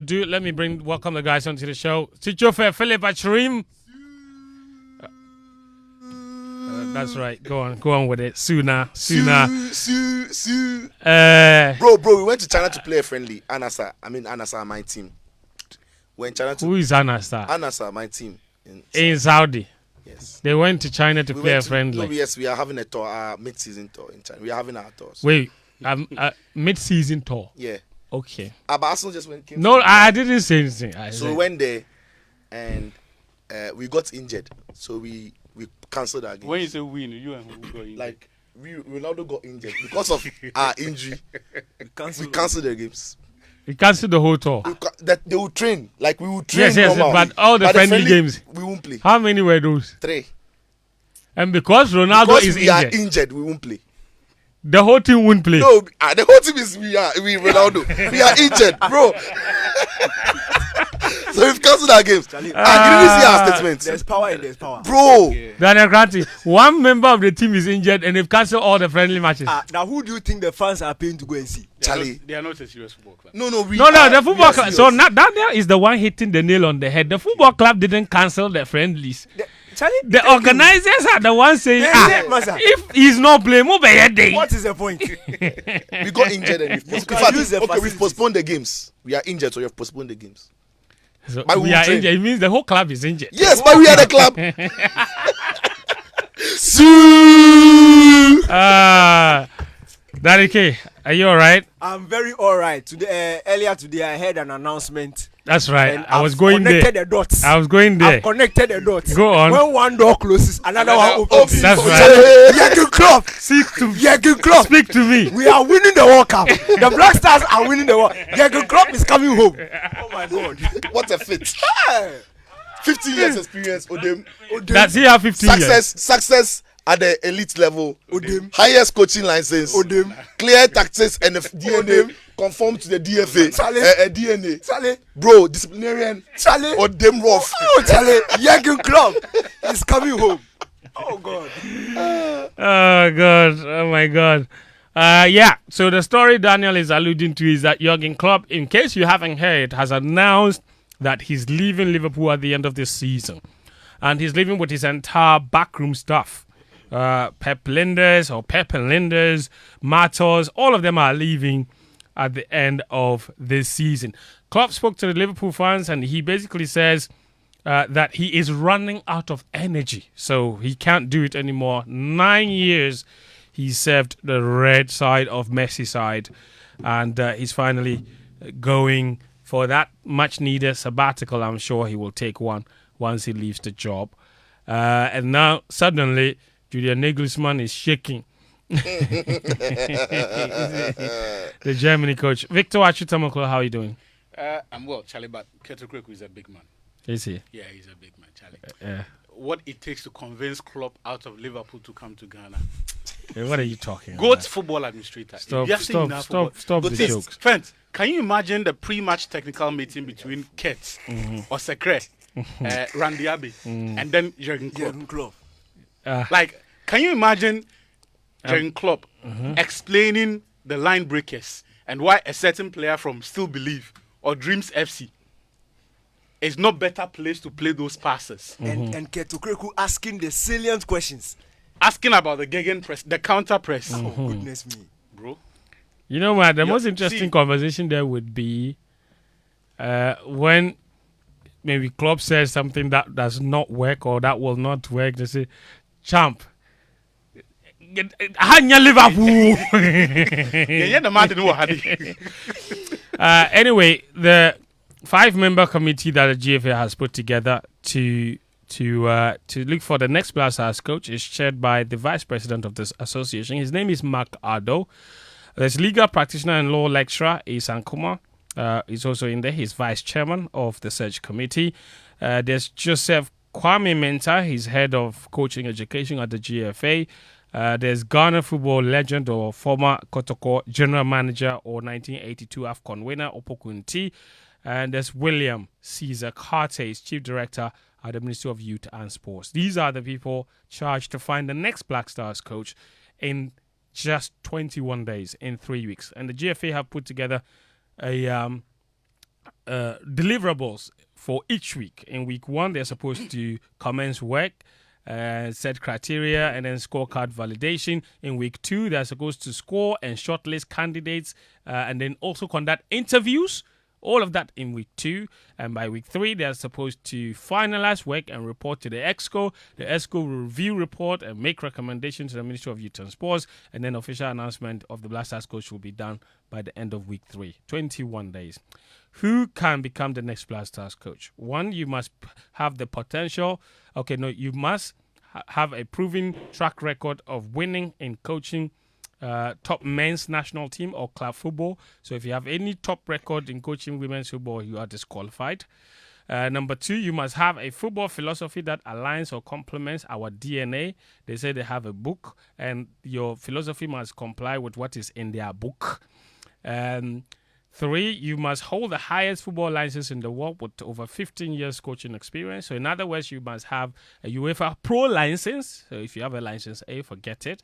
let me welcome the guys onto the show. Sichofe Philip Achirim. That's right. Go on with it. Sooner. Bro, we went to China to play a friendly. Anasa, my team. Who is Anasa? Anasa, my team. In Saudi. Yes. They went to China to play a friendly. Yes, we are having a tour, mid-season tour in China. We are having our tours. Wait, mid-season tour? Yeah. Okay. But Arsenal just went. No, I didn't say anything. We went there and we got injured. So we cancelled our game. When you say win, you and who got injured? Like, Ronaldo got injured. Because of our injury, we cancelled the games. We cancelled the whole tour. That they will train. Like, we will train. Yes, but all the friendly games. We won't play. How many were those? 3. And because Ronaldo is we are injured, we won't play. The whole team won't play. No, the whole team is we Ronaldo. We are injured, bro. So we've cancelled our games. Didn't you see our statement? There's power and there's power. Bro. Yeah. Daniel Granty, one member of the team is injured and they've cancelled all the friendly matches. Now who do you think the fans are paying to go and see? Charlie. They are not a serious football club. No, the football club. So Daniel is the one hitting the nail on the head. The football club didn't cancel the friendlies. The organizers are the ones saying, if he's not playing, what is the point? We got injured and we've postponed the games. We are injured, so we have postponed the games. So we are injured. It means the whole club is injured. Yes, but we are the club. Daddy K, are you alright? I'm very alright. Today, earlier today, I heard an announcement. That's right. I was going there. The dots. I was going there. I've connected the dots. Go on. When one door closes, another one opens. That's right. Jürgen Klopp. Speak to me. We are winning the World Cup. The Black Stars are winning the World Cup. Jürgen Klopp is coming home. Oh my God. What a fit. 15 years experience. Odem. Does he have 15 years? Success at the elite level. Odem. Highest coaching license. Odem. Clear tactics and DNA. Conform to the DFA. DNA. Charlie. Bro, disciplinarian. Charlie. Odem rough. Oh, Charlie. Jürgen Klopp is coming home. Oh God. Oh God. Oh my God. Yeah. So the story Daniel is alluding to is that Jürgen Klopp, in case you haven't heard, has announced that he's leaving Liverpool at the end of this season, and he's leaving with his entire backroom staff. Pep Linders, Matos, all of them are leaving at the end of this season. Klopp spoke to the Liverpool fans and he basically says that he is running out of energy, so he can't do it anymore. 9 years he served the red side of Merseyside, and he's finally going for that much needed sabbatical. I'm sure he will take one once he leaves the job. And now suddenly Julian Nagelsmann is shaking. The Germany coach. Victor Atsu, Tamakloe, how are you doing? I'm well, Charlie, but Keto is a big man. Is he? Yeah, he's a big man, Charlie. What it takes to convince Klopp out of Liverpool to come to Ghana. What are you talking about? Goat football administrator. Stop the jokes. Friends, can you imagine the pre-match technical meeting between Ket, Osekre, Randy Abbey, and then Jürgen Klopp? Like, can you imagine Jürgen Klopp explaining the line breakers and why a certain player from Still Believe or Dreams FC is not better placed to play those passes? And Keto asking the salient questions. Asking about the gegenpress, the counter press. Oh, goodness me. Bro. You know what? The most interesting conversation there would be when maybe Klopp says something that does not work or that will not work. They say, champ, Hanya Liverpool. Anyway, the 5-member committee that the GFA has put together to look for the next Black Stars coach is chaired by the vice president of this association. His name is Mark Ado. There's legal practitioner and law lecturer Isan Kumar. He's also in there. He's vice chairman of the search committee. There's Joseph Kwame Mensah. He's head of coaching education at the GFA. There's Ghana football legend or former Kotoko general manager or 1982 AFCON winner Opokunti. And there's William Caesar Carter, he's chief director at the Ministry of Youth and Sports. These are the people charged to find the next Black Stars coach in just 21 days, in 3 weeks. And the GFA have put together a deliverables for each week. In week 1, they're supposed to commence work, set criteria, and then scorecard validation. In week 2, they're supposed to score and shortlist candidates, and then also conduct interviews. All of that in week 2. And by week 3, they're supposed to finalize work and report to the EXCO. The EXCO will review report and make recommendations to the Ministry of Youth and Sports. And then official announcement of the Black Stars coach will be done by the end of week 3. 21 days. Who can become the next Black Stars coach? 1, you must have the potential. You must have a proven track record of winning in coaching top men's national team or club football. So if you have any top record in coaching women's football, you are disqualified. Number 2, you must have a football philosophy that aligns or complements our DNA. They say they have a book, and your philosophy must comply with what is in their book. 3, you must hold the highest football license in the world with over 15 years coaching experience. So in other words, you must have a UEFA Pro license. So if you have a license A, forget it.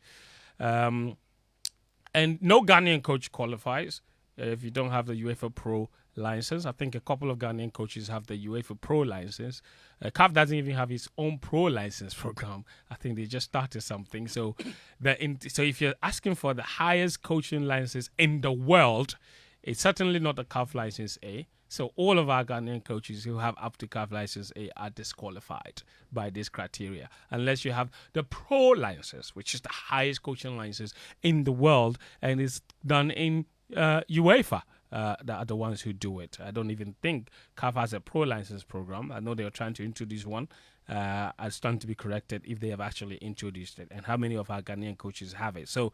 And no Ghanaian coach qualifies if you don't have the UEFA Pro license. I think a couple of Ghanaian coaches have the UEFA Pro license. CAF doesn't even have its own Pro license program. I think they just started something. So if you're asking for the highest coaching license in the world, it's certainly not a CAF license A. So all of our Ghanaian coaches who have up to CAF license A are disqualified by this criteria, unless you have the Pro license, which is the highest coaching license in the world, and it's done in UEFA. That are the ones who do it. I don't even think CAF has a Pro license program. I know they are trying to introduce one. I stand to be corrected if they have actually introduced it, and how many of our Ghanaian coaches have it. So,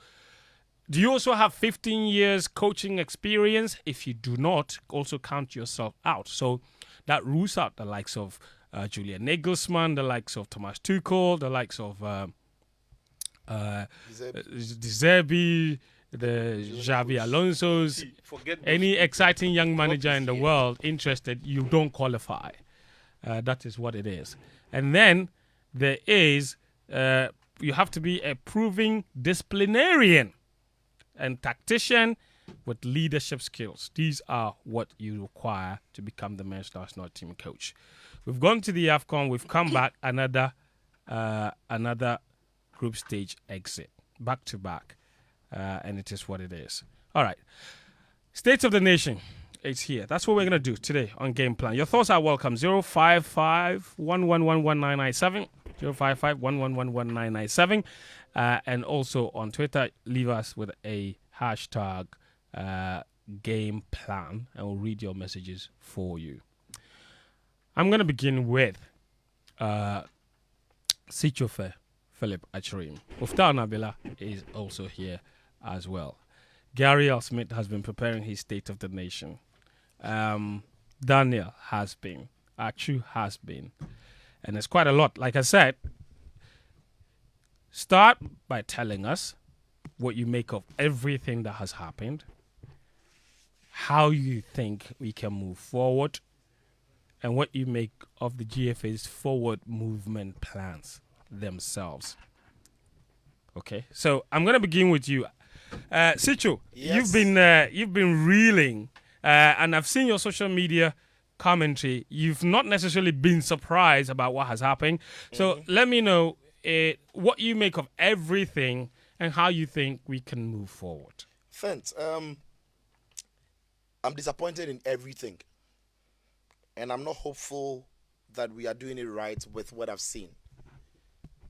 do you also have 15 years coaching experience? If you do not, also count yourself out. So that rules out the likes of Julian Nagelsmann, the likes of Thomas Tuchel, the likes of De Zerbi, the Xavi Alonso's. Any exciting young manager in the world interested, you don't qualify. That is what it is. And then there is, you have to be a proving disciplinarian and tactician with leadership skills. These are what you require to become the men's national team coach. We've gone to the AFCON. We've come back another group stage exit, back to back, and it is what it is. All right, State of the Nation. It's here. That's what we're gonna do today on Game Plan. Your thoughts are welcome. 055-1111-1997. 055-1111-1997. And also on Twitter, leave us with a hashtag game plan, and we'll read your messages for you. I'm going to begin with Sichofe Philip Achirim. Muftawu Nabila is also here as well. Gary L. Smith has been preparing his State of the Nation. Daniel has been. Atsu has been. And it's quite a lot. Like I said, start by telling us what you make of everything that has happened, how you think we can move forward, and what you make of the GFA's forward movement plans themselves. Okay, so I'm going to begin with you. Sicho, Yes. you've been reeling, and I've seen your social media commentary. You've not necessarily been surprised about what has happened. So let me know what you make of everything and how you think we can move forward. Fent, I'm disappointed in everything. And I'm not hopeful that we are doing it right with what I've seen.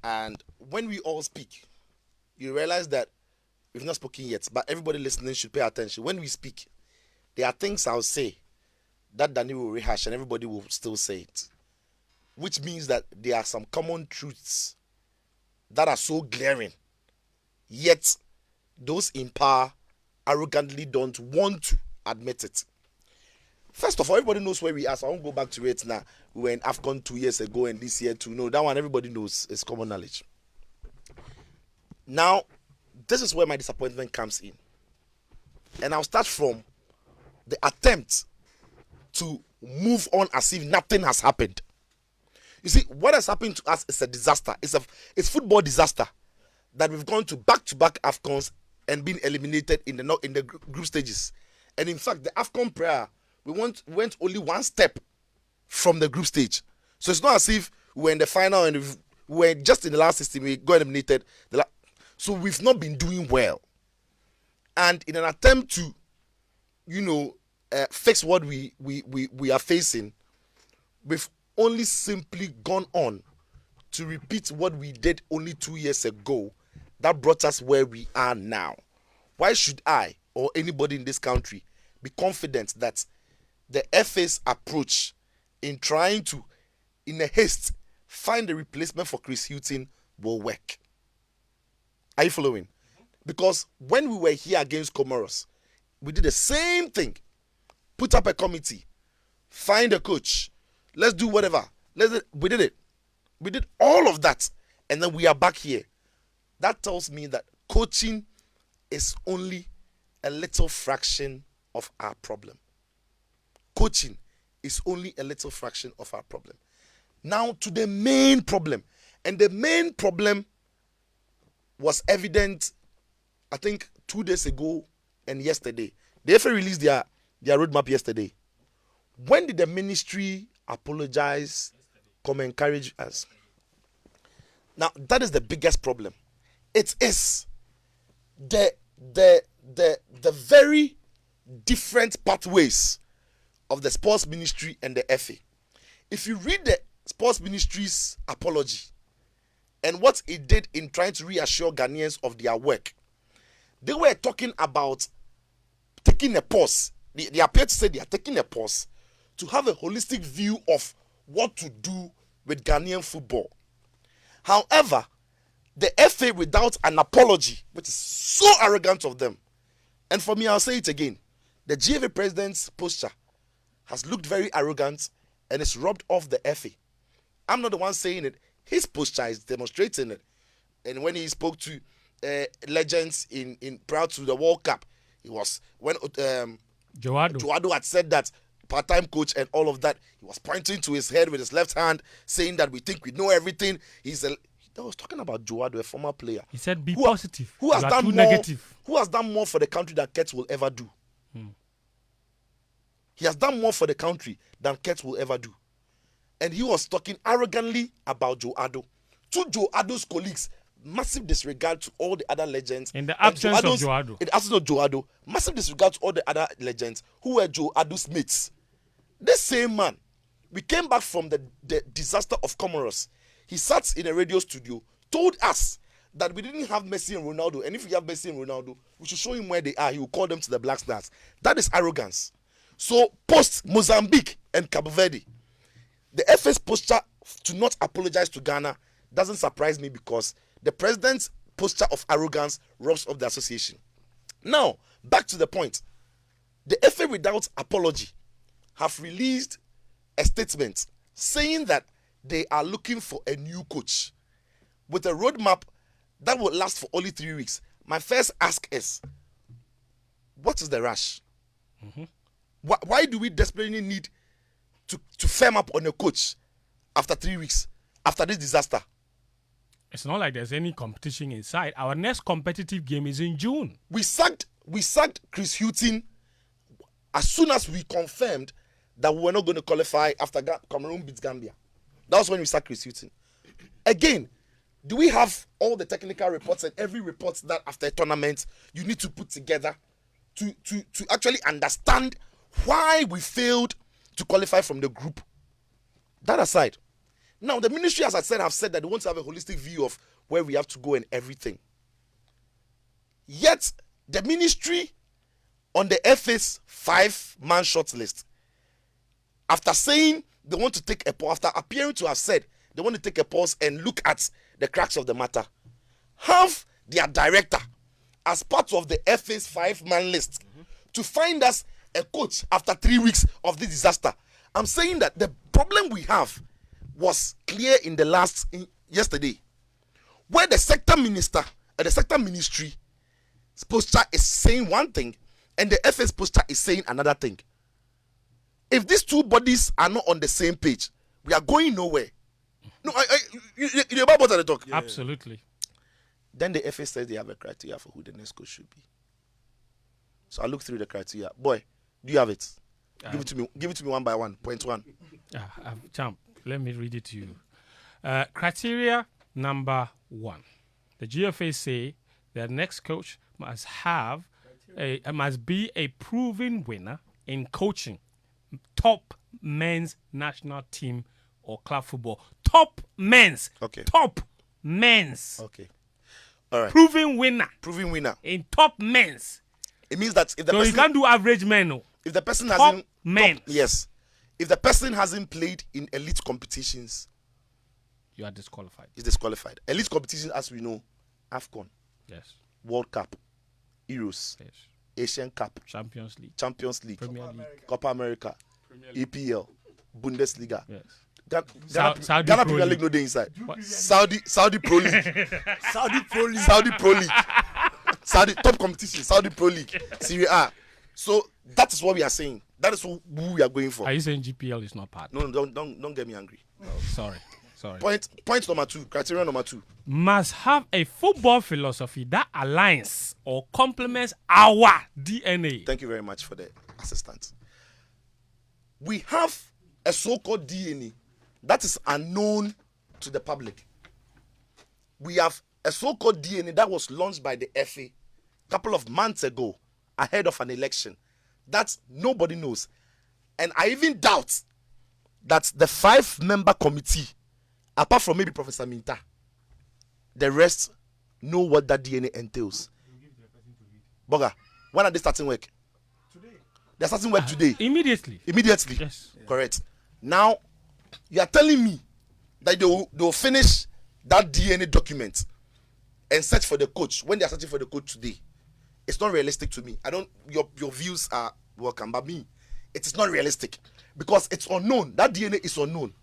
And when we all speak, you realize that we've not spoken yet, but everybody listening should pay attention. When we speak, there are things I'll say that Daniel will rehash and everybody will still say it. Which means that there are some common truths that are so glaring, yet those in power arrogantly don't want to admit it. First of all, everybody knows where we are, so I won't go back to it now. We were in AFCON 2 years ago and this year too. No, that one everybody knows. It's common knowledge. Now, this is where my disappointment comes in. And I'll start from the attempt to move on as if nothing has happened. You see, what has happened to us is a disaster. It's football disaster that we've gone to back-to-back AFCONs and been eliminated in the group stages. And in fact, the AFCON prayer, went only one step from the group stage. So it's not as if we were in the final and we were just in the last 16, we got eliminated. So we've not been doing well. And in an attempt to, fix what we are facing, we've only simply gone on to repeat what we did only 2 years ago that brought us where we are now. Why should I or anybody in this country be confident that the FA's approach in trying to, in a haste, find a replacement for Chris Hughton will work? Are you following? Because when we were here against Comoros, we did the same thing. Put up a committee, find a coach, let's do whatever. We did it. We did all of that, and then we are back here. That tells me that coaching is only a little fraction of our problem. Coaching is only a little fraction of our problem. Now to the main problem. And the main problem was evident, I think, 2 days ago and yesterday. The FA released their roadmap yesterday. When did the ministry apologize, come encourage us? Now, that is the biggest problem. It is the very different pathways of the sports ministry and the FA. If you read the sports ministry's apology and what it did in trying to reassure Ghanaians of their work, they were talking about taking a pause. They appear to say they are taking a pause to have a holistic view of what to do with Ghanaian football. However, the FA, without an apology, which is so arrogant of them, and for me, I'll say it again, the GFA president's posture has looked very arrogant and it's rubbed off the FA. I'm not the one saying it. His posture is demonstrating it. And when he spoke to legends in prior to the World Cup, it was when Joado had said that part-time coach and all of that, he was pointing to his head with his left hand, saying that we think we know everything. I was talking about Joado, a former player. He said, "Be positive. Who has done more? Negative. Who has done more for the country than Kets will ever do? He has done more for the country than Kets will ever do." And he was talking arrogantly about Joado. To Joado's colleagues, massive disregard to all the other legends. In the absence of Joado. In the absence of Joado, massive disregard to all the other legends who were Joado's mates. This same man, we came back from the disaster of Comoros. He sat in a radio studio, told us that we didn't have Messi and Ronaldo, and if we have Messi and Ronaldo, we should show him where they are. He will call them to the Black Stars. That is arrogance. So, post Mozambique and Cabo Verde, the FA's posture to not apologize to Ghana doesn't surprise me, because the president's posture of arrogance robs of the association. Now, back to the point. The FA, without apology, have released a statement saying that they are looking for a new coach with a roadmap that will last for only 3 weeks. My first ask is, what is the rush? Why do we desperately need to firm up on a coach after 3 weeks, after this disaster? It's not like there's any competition inside. Our next competitive game is in June. We sacked Chris Hughton as soon as we confirmed that we were not going to qualify after Cameroon beats Gambia. That was when we sacked Chris Hughton. Again, do we have all the technical reports and every report that after a tournament you need to put together to actually understand why we failed to qualify from the group? That aside, now the ministry, as I said, have said that they want to have a holistic view of where we have to go and everything. Yet, the ministry on the FA's 5-man short list, after saying they want to take a pause, after appearing to have said they want to take a pause and look at the cracks of the matter, have their director as part of the FA's 5-man list to find us a coach after 3 weeks of this disaster. I'm saying that the problem we have was clear in yesterday, where the sector minister and the sector ministry posture is saying one thing and the FA's posture is saying another thing. If these two bodies are not on the same page, we are going nowhere. No, you're about what I talk. Yeah. Absolutely. Then the FA says they have a criteria for who the next coach should be. So I look through the criteria. Boy, do you have it? Give it to me. Give it to me one by one. Point one. Champ, let me read it to you. Criteria number 1. The GFA say the next coach must be a proven winner in coaching top men's national team or club football. Top men's. Okay. Top men's. Okay. All right. Proven winner Proving winner. in top men's. It means that if the So you person, can't do average men. No. if the person Top hasn't men. yes, if the person hasn't played in elite competitions, You are disqualified. is disqualified. Elite competitions, as we know, AFCON, Yes. World Cup, Euros, Yes. Asian Cup, Champions League. Champions League, Premier League. Copa America, EPL, Bundesliga. Yes. Ghana Saudi Pro Premier League. League no dey inside. Saudi Pro League. Saudi Pro League. Saudi Pro League. Saudi top competition. Saudi Pro League. Serie A. So that is what we are saying. That is who we are going for. Are you saying GPL is not part? No, don't get me angry. Sorry. Point number 2. Criteria number 2. Must have a football philosophy that aligns or complements our DNA. Thank you very much for the assistance. We have a so-called DNA that is unknown to the public. We have a so-called DNA that was launched by the FA a couple of months ago ahead of an election that nobody knows. And I even doubt that the 5-member committee, apart from maybe Professor Minta, the rest know what that DNA entails. Boga, when are they starting work? Today. They're starting work today. Immediately. Immediately. Yes. Correct. Now, you are telling me that they will finish that DNA document and search for the coach when they are searching for the coach today. It's not realistic to me. Your views are welcome, but me, it is not realistic because it's unknown. That DNA is unknown.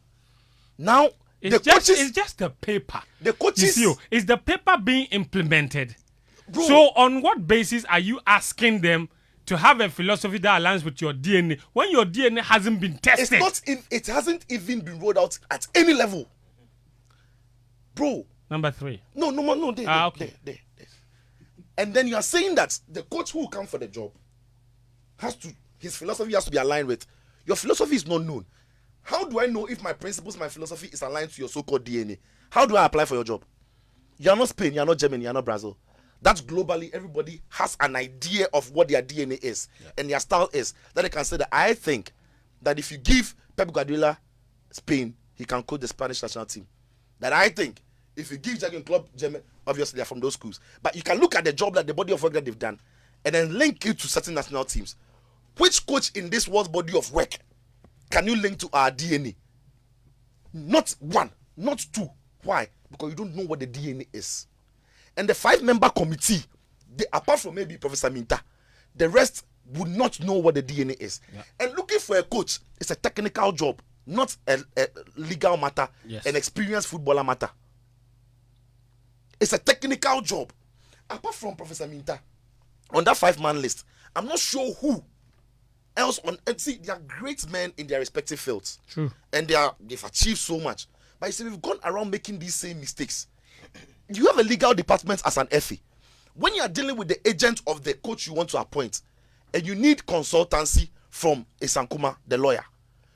Now, It's just the paper. The coaches, is the paper being implemented? bro, So on what basis are you asking them to have a philosophy that aligns with your DNA when your DNA hasn't been tested? it hasn't even been rolled out at any level, bro. Number 3. No, Okay. there. And then you are saying that the coach who will come for the job his philosophy has to be aligned with your philosophy is not known. How do I know if my principles, my philosophy is aligned to your so-called DNA? How do I apply for your job? You are not Spain, you are not Germany, you are not Brazil. That's globally, everybody has an idea of what their DNA is and their style is. That they can say that I think that if you give Pep Guardiola Spain, he can coach the Spanish national team. That I think if you give Jurgen Klopp German, obviously they're from those schools. But you can look at the job that the body of work that they've done and then link it to certain national teams. Which coach in this world's body of work can you link to our DNA? Not 1, not 2. Why? Because you don't know what the DNA is. And the 5-member committee, apart from maybe Professor Minta, the rest would not know what the DNA is. Yeah. And looking for a coach is a technical job, not a legal matter, an experienced footballer matter. It's a technical job. Apart from Professor Minta, on that 5-man list, I'm not sure who else on. And see, they are great men in their respective fields. True. And they've achieved so much. But you see, we've gone around making these same mistakes. You have a legal department as an FA. When you are dealing with the agent of the coach you want to appoint, and you need consultancy from Isankuma, the lawyer,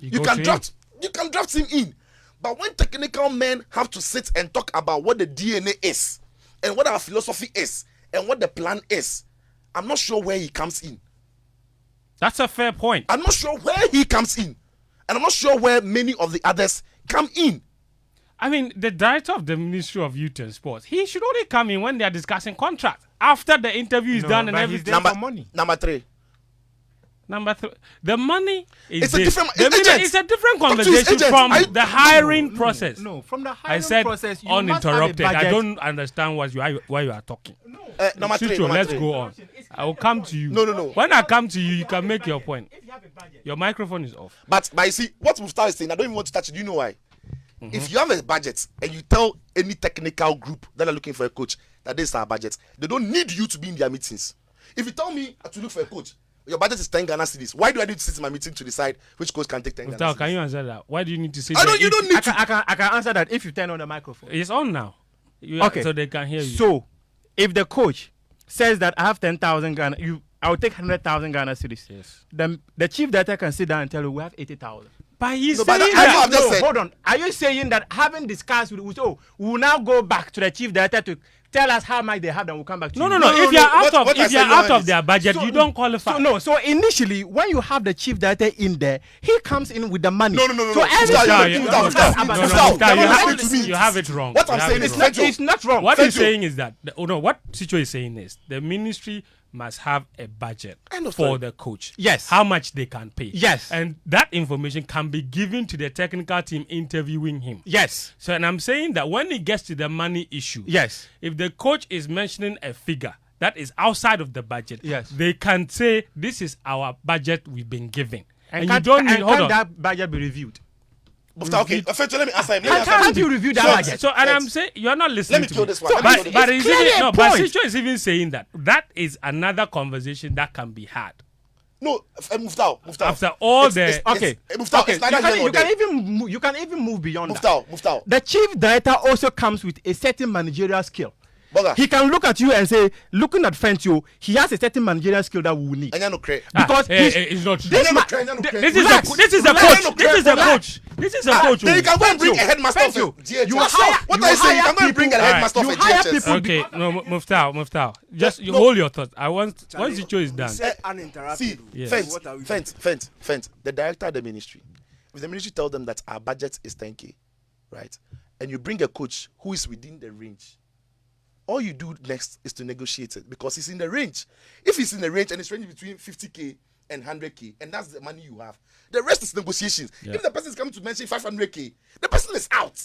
you can draft him in. But when technical men have to sit and talk about what the DNA is, and what our philosophy is, and what the plan is, I'm not sure where he comes in. That's a fair point. I'm not sure where he comes in. And I'm not sure where many of the others come in. I mean, the director of the Ministry of Youth and Sports, he should only come in when they are discussing contracts. After the interview is done and everything. He's there for money. Number 3. Number 3. The money is It's a different it's a different conversation from the hiring process. No, from the hiring I said process, you uninterrupted. must have a I budget. don't understand why you are talking. Number 3. Chicho, let's go on. I will come to you. No. When I come to you, you can make your point. Your microphone is off. But you see, what Muftawu is saying, I don't even want to touch it. Do you know why? If you have a budget and you tell any technical group that are looking for a coach that this is our budget, they don't need you to be in their meetings. If you tell me to look for a coach, your budget is 10 Ghana cedis. Why do I need to sit in my meeting to decide which coach can take 10 Ghana cedis? Can you answer that? Why do you need to say You that? don't need to. I can answer that if you turn on the microphone. It's on now. Okay. So they can hear you. So, if the coach says that I have 10,000 Ghana, I will take 100,000 Ghana cedis. Yes. Then the chief director can sit down and tell you we have 80,000. But he's No, but saying I know that. I've just said. Hold on. Are you saying that having discussed with we will now go back to the chief director to tell us how much they have, then we'll come back to you? No. No, If you're out of what I if you're said, out no, of their budget, you don't qualify. So initially, when you have the chief director in there, he comes in with the money. No. So everything You have it wrong. What I'm You have saying it is wrong. Fentuo. it's not wrong. What he's Fentuo. saying is that what Sicho is saying is the ministry must have a budget End of for story. the coach. Yes. How much they can pay. Yes. And that information can be given to the technical team interviewing him. Yes. So, and I'm saying that when it gets to the money issue, Yes. if the coach is mentioning a figure that is outside of the budget, Yes. they can say, this is our budget we've been given. And you can't- don't need, and hold can on. that budget be reviewed? Muftawu, okay, Fentuo, let me answer him. Can't you review that budget? So, and I'm saying, you're not listening Let me to kill me. this one. Let me But, kill this but, one. it's clearly even, a no, but point. Sicho is even saying that. That is another conversation that can be had. No, Muftawu. After all the... Okay. Muftawu, Okay. it's neither here nor You can there. even move beyond that. Muftawu. The chief director also comes with a certain managerial skill. Boga. He can look at you and say, looking at Fentuo, he has a certain managerial skill that we will need. And you no credit. Because it's not true. this no man- credit. This is Relax. a this is a Relax. coach. This is a coach. This is a coach. Then you can go and bring a headmaster of Fentuo. GHS. You hire- What you are you saying? You hire can go and bring a people- headmaster of you a hire GHS. people- Okay, no, Muftawu. Just No. hold your thoughts. I want once the show is done. See, Uninterrupted. Yes. Fent, the director of the ministry. If the ministry tells them that our budget is 10K, right, and you bring a coach who is within the range, all you do next is to negotiate it because he's in the range. If he's in the range and it's ranging between 50K and 100K, and that's the money you have, the rest is negotiations. Yeah. If the person is coming to mention 500K, the person is out.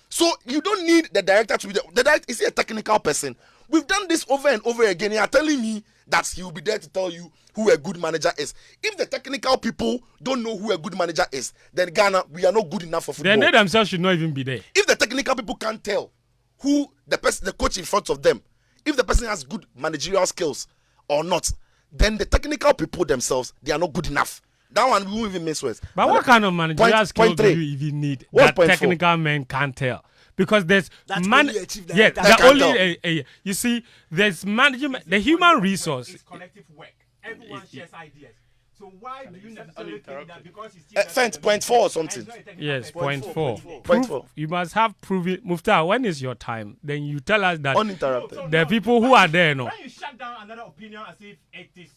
So you don't need the director to be the director. Is he a technical person? We've done this over and over again. You are telling me that he will be there to tell you who a good manager is. If the technical people don't know who a good manager is, then Ghana, we are not good enough for football. Then they themselves should not even be there. If the technical people can't tell who the person, the coach in front of them, if the person has good managerial skills or not, then the technical people themselves, they are not good enough. That one we won't even miss words. But what kind of managerial skill point do three. you even need What that point four? technical men can't tell? Because there's That's man, only a chief yeah, director that the can only you see, there's management, the human resource. It's collective work. Everyone shares ideas. So why do you necessarily think that because he's Fent, point 4 or something. Yes, point four. Point 4. You must have proven. Muftawu, when is your time? Then you tell us that Uninterrupted. the people who are there, no. When you shut down another opinion as if it is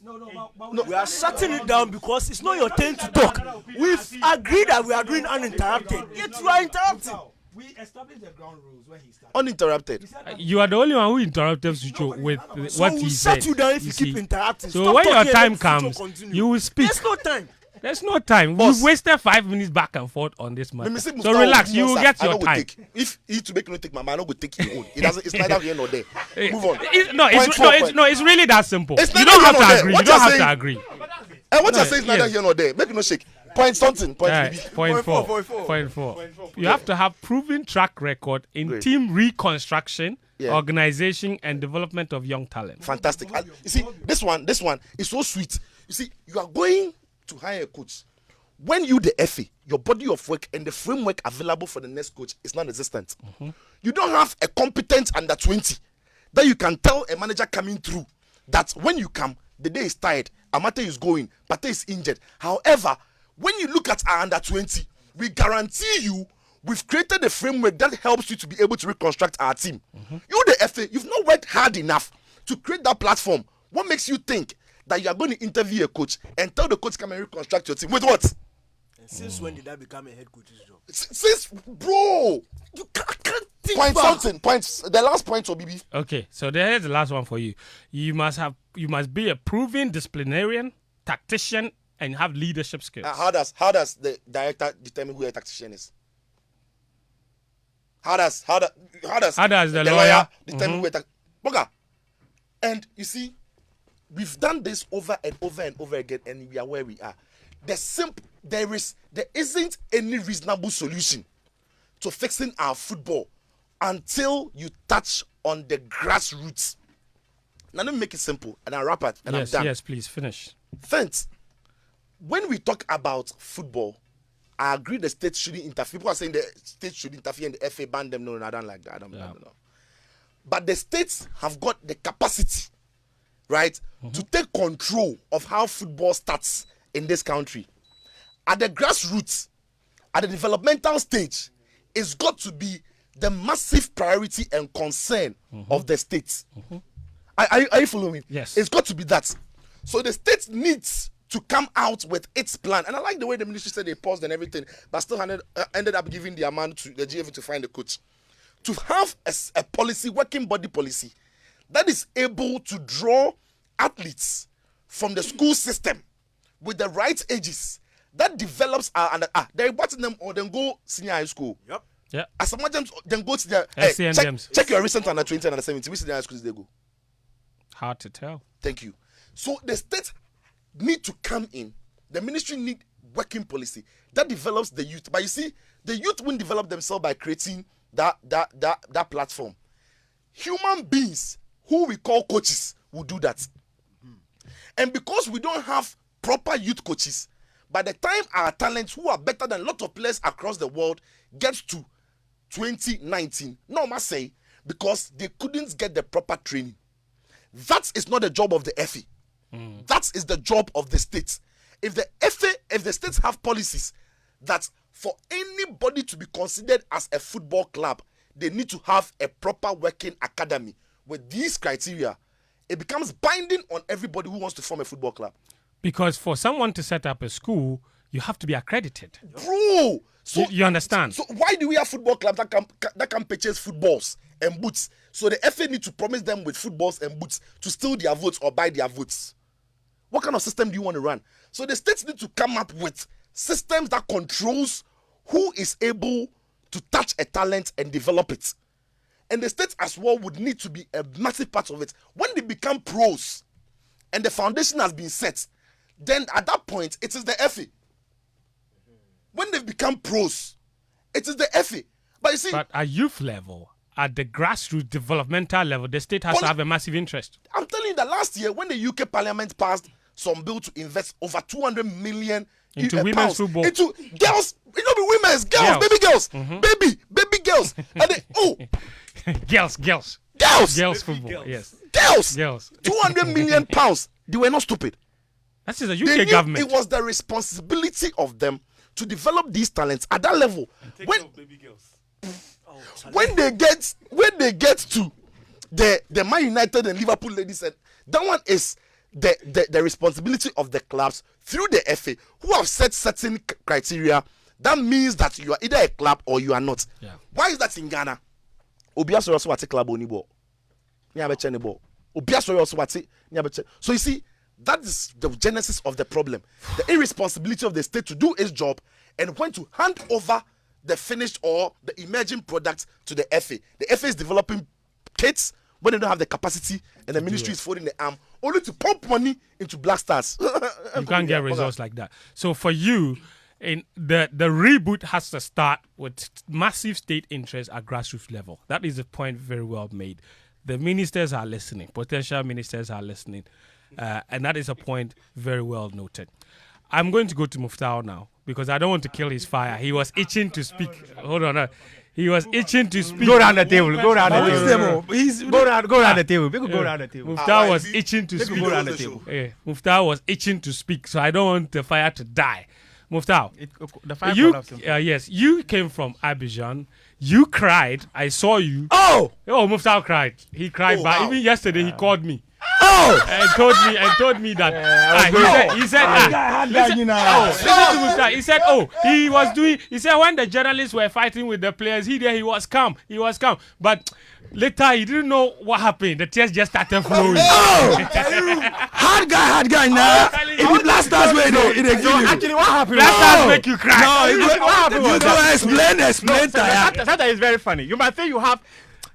We are shutting it down because it's not your turn to talk. We've agreed that we are doing uninterrupted. Yet you are interrupting. We established the ground rules when he started. Uninterrupted. You are the only one who interrupted Sucho with So what we'll he shut said. you down if you see. keep interrupting. So Stop when your talking time and let Fentuo comes, continue. you will speak. There's no time. There's no time. Boss. We've wasted 5 minutes back and forth on this matter. Let me say So Muftawu relax. You will knows get that I your know go time. take. If he to make no take my man, I don't go take your own. It doesn't. It's neither here nor there. Move on. It's really that simple. It's You neither don't have here nor to there. agree. What You don't you're have to saying- agree. And what No, you're saying is neither yes. here nor there. Make no shake. Point something. Point Right, BB. point four. Point Point four. You have to have proven track record in Great. team reconstruction, Yeah. organization, and development of young talent. Fantastic. And you see, this one is so sweet. You see, you are going to hire a coach. When you the FA, your body of work and the framework available for the next coach is non-existent. You don't have a competent under 20 that you can tell a manager coming through that when you come, the day is tired, Amate is going, Pate is injured. However, when you look at our under 20, we guarantee you we've created a framework that helps you to be able to reconstruct our team. You the FA, you've not worked hard enough to create that platform. What makes you think that you are going to interview a coach and tell the coach come and reconstruct your team? With what? And since when did that become a head coach's job? Since, bro, you can't think point back. something. Points. The last point for BB. Okay, so here's the last one for you. You must be a proven disciplinarian, tactician, and have leadership skills. How does the director determine who a tactician is? How does the lawyer determine who a tactician? And you see, we've done this over and over and over again, and we are where we are. There isn't any reasonable solution to fixing our football until you touch on the grassroots. Now let me make it simple, and I'll wrap it, and I'm done. Yes, please finish. Fence, when we talk about football, I agree the state shouldn't interfere. People are saying the state should interfere and the FA ban them. No, I don't like that. I don't know. But the states have got the capacity right, to take control of how football starts in this country, at the grassroots, at the developmental stage, it's got to be the massive priority and concern of the state. Are you following me? Yes. It's got to be that. So the state needs to come out with its plan. And I like the way the ministry said they paused and everything, but still ended up giving the amount to the GFA to find a coach. To have a policy, working body policy, that is able to draw athletes from the school system with the right ages, that develops they're watching them or then go senior high school. Yep. Yeah. As some of them then go to their check your recent under 20 and under 17. Which senior high schools they go? Hard to tell. Thank you. So the state need to come in. The ministry need working policy that develops the youth. But you see, the youth won't develop themselves by creating that platform. Human beings who we call coaches will do that. And because we don't have proper youth coaches, by the time our talents who are better than a lot of players across the world gets to 2019, no must say, because they couldn't get the proper training. That is not the job of the FA. That is the job of the states. If the states have policies that for anybody to be considered as a football club, they need to have a proper working academy with these criteria, it becomes binding on everybody who wants to form a football club. Because for someone to set up a school, you have to be accredited. Bro, so you understand? So why do we have football clubs that can purchase footballs and boots? So the FA need to promise them with footballs and boots to steal their votes or buy their votes. What kind of system do you want to run? So the states need to come up with systems that controls who is able to touch a talent and develop it. And the states as well would need to be a massive part of it. When they become pros and the foundation has been set, then at that point, it is the FA. When they've become pros, it is the FA. But you see... But at youth level, at the grassroots developmental level, the state has to have a massive interest. I'm telling you that last year, when the UK Parliament passed some bill to invest over 200 million into women's football, into girls, you know, women's girls, baby girls, baby girls, and girls football, yes, girls, 200 million pounds. They were not stupid. That is the UK government. It was the responsibility of them to develop these talents at that level. When they get to the Man United and Liverpool ladies, and that one is the responsibility of the clubs through the FA, who have set certain criteria. That means that you are either a club or you are not. Yeah. Why is that in Ghana? Obiasori also wate club onibo. Obiasori also wate. So you see, that is the genesis of the problem. The irresponsibility of the state to do its job and when to hand over the finished or the emerging product to the FA. The FA is developing kits when they don't have the capacity, and the ministry is folding the arm only to pump money into Black Stars. You can't get results like that. So for you, in the reboot has to start with massive state interest at grassroots level. That is a point very well made. The ministers are listening. Potential ministers are listening. And that is a point very well noted. I'm going to go to Muftawu now because I don't want to kill his fire. He was itching to speak. Hold on. He was itching to speak. Go around the table. Go around the table. Go around the table. People go around the table. Muftawu was itching to speak. Go around the table. Muftawu was itching to speak, so I don't want the fire to die. Muftawu, the fire yes, you came from Abidjan. You cried. I saw you. Muftawu cried. He cried, but even yesterday he called me. And told me that he said listen to Muftawu. He said when the journalists were fighting with the players, he was calm. But later he didn't know what happened. The tears just started flowing. Hard guy now. If Black Stars way though, actually what happened? Black Stars make you cry. What happened? You go explain. That is very funny. You might think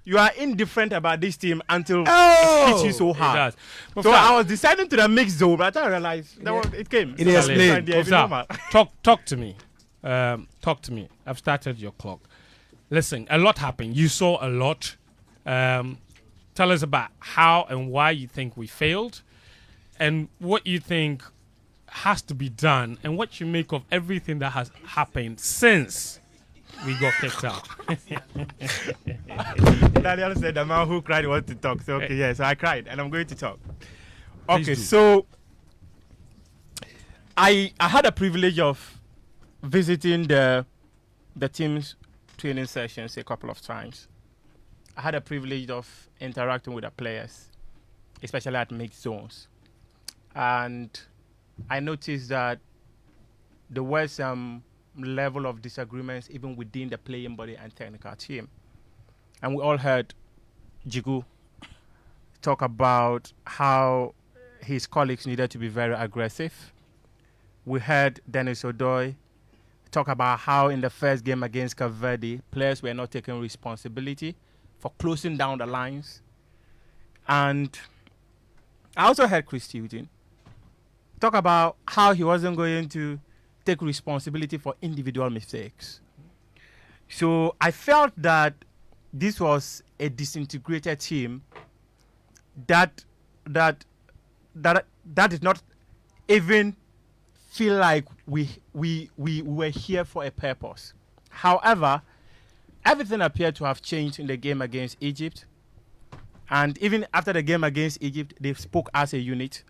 you are indifferent about this team until it hits you so hard. So I was deciding to the mixed zone, but I realized it came. It is played. Talk to me. Talk to me. I've started your clock. Listen, a lot happened. You saw a lot. Tell us about how and why you think we failed and what you think has to be done and what you make of everything that has happened since we got kicked out. Daniel said the man who cried wants to talk. So, okay, so I cried and I'm going to talk. Okay, so I had a privilege of visiting the team's training sessions a couple of times. I had a privilege of interacting with the players, especially at mixed zones. And I noticed that there were some level of disagreements even within the playing body and technical team. And we all heard Jigu talk about how his colleagues needed to be very aggressive. We heard Dennis Odoi talk about how in the first game against Cape Verde, players were not taking responsibility for closing down the lines. And I also heard Chris Tilton talk about how he wasn't going to take responsibility for individual mistakes. So I felt that this was a disintegrated team that did not even feel like we were here for a purpose. However, everything appeared to have changed in the game against Egypt. And even after the game against Egypt, they spoke as a unit.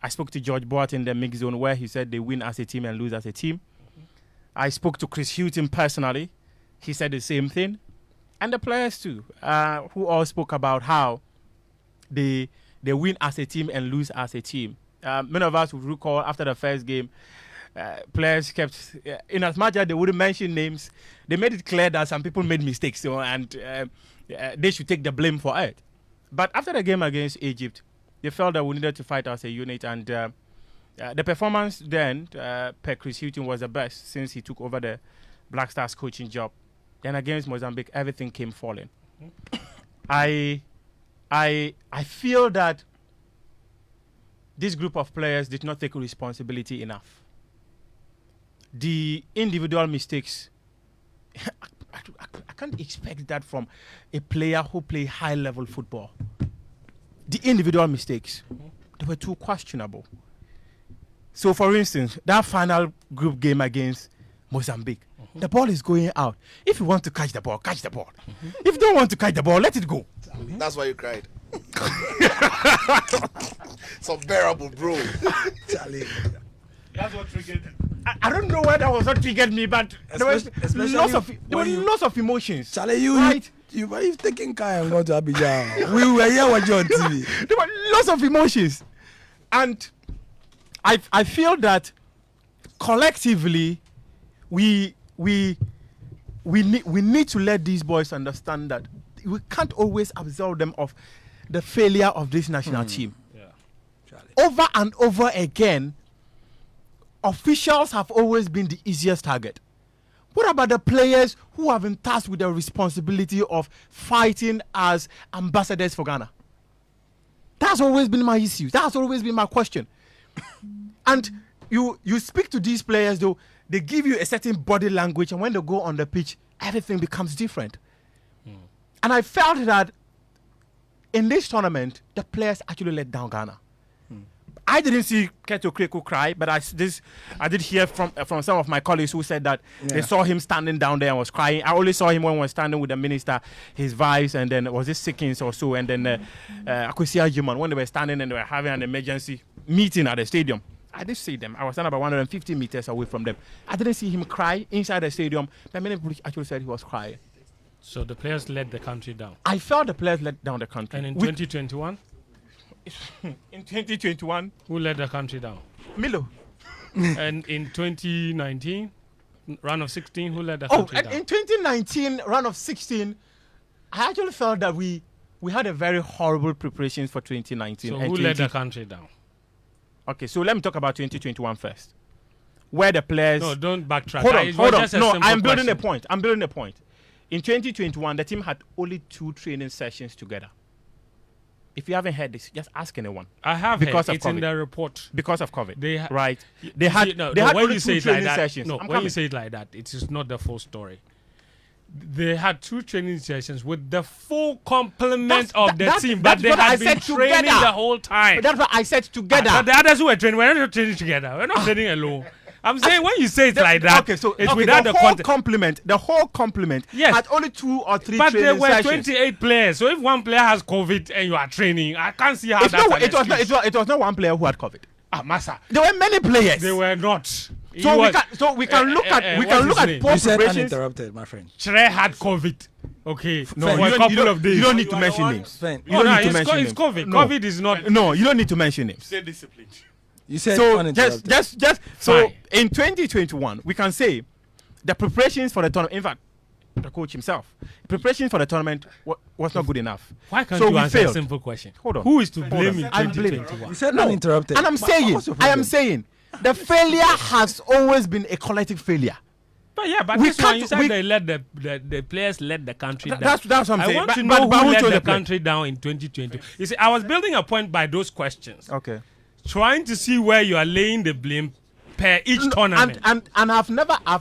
I spoke to George Boat in the mixed zone where he said they win as a team and lose as a team. I spoke to Chris Hilton personally. He said the same thing. And the players too, who all spoke about how they win as a team and lose as a team. Many of us would recall after the first game, players kept, in as much as they wouldn't mention names, they made it clear that some people made mistakes, and they should take the blame for it. But after the game against Egypt, they felt that we needed to fight as a unit, and the performance then, per Chris Hilton, was the best since he took over the Black Stars coaching job. Then against Mozambique, everything came falling. I feel that this group of players did not take responsibility enough. The individual mistakes, I can't expect that from a player who plays high-level football. The individual mistakes, they were too questionable. So, for instance, that final group game against Mozambique, the ball is going out. If you want to catch the ball, catch the ball. If you don't want to catch the ball, let it go. That's why you cried. It's unbearable, bro. Charlie. That's what triggered him. I don't know why that was what triggered me, but there was lots of emotions. Charlie, you were taking Kai and going to Abidjan. We were here watching on TV. There were lots of emotions. And I feel that collectively we need to let these boys understand that we can't always absolve them of the failure of this national team. Yeah. Over and over again, officials have always been the easiest target. What about the players who have been tasked with the responsibility of fighting as ambassadors for Ghana? That's always been my issue. That's always been my question. And you speak to these players, though, they give you a certain body language, and when they go on the pitch, everything becomes different. And I felt that in this tournament, the players actually let down Ghana. I didn't see Keto Kreko cry, but I did hear from some of my colleagues who said that they saw him standing down there and was crying. I only saw him when he was standing with the minister, his wives, and then was it Sickins or so, and then Akosia Juman, when they were standing and they were having an emergency meeting at the stadium. I did see them. I was standing about 150 meters away from them. I didn't see him cry inside the stadium, but many people actually said he was crying. So the players let the country down. I felt the players let down the country. And in 2021? In 2021, who led the country down? Milo. And in 2019, round of 16, who led the country down? In 2019, round of 16, I actually felt that we had a very horrible preparation for 2019. So who led the country down? Okay, so let me talk about 2021 first. Where the players... No, don't backtrack. Hold on. No, I'm building a point. In 2021, the team had only 2 training sessions together. If you haven't heard this, just ask anyone. I have because heard. Of it's COVID. In the report. Because of COVID. They had when only you 2 say it training like that, sessions. No, when you say it like that, it is not the full story. They had 2 training sessions with the full complement of the team, but they had been training the whole time. But that's what I said together. But the others who were training, we're not training together. We're not training alone. I'm saying when you say it like that, okay, so it's okay, without the the whole content. complement. The whole complement Yes. had only 2 or 3 But there training were sessions. 28 players. So if one player has COVID and you are training, I can't see how It's that's not, an it was not. excuse. It was not one player who had COVID. Massa. There were many players. They were not. He So was- we can look at we what's can look his at name? poor You said preparations. uninterrupted, my friend. Chere had COVID. Okay. No, for a couple of days. You don't need You to are mention the one- names. Fine. You don't need to it's, mention it's names. COVID. No. COVID is not. No, you don't need to mention names. Stay disciplined. You said So uninterrupted. just so Fine. in 2021 we can say the preparations for the tournament. In fact, the coach himself, preparations for the tournament was not good enough. Why can't So you we answer failed. a simple question? Hold on. Who is to Hold blame on. in I'm blaming. 2021? You said No, uninterrupted. and I'm But saying, what's your I am problem? saying, the failure has always been a collective failure. But We this one you can't- said we- they let the players let the country down. That's what I'm I saying. want But- to but- know but who who let chose the the play? country down in 2020. You see, I was building a point by those questions, Okay. trying to see where you are laying the blame per each tournament. And I've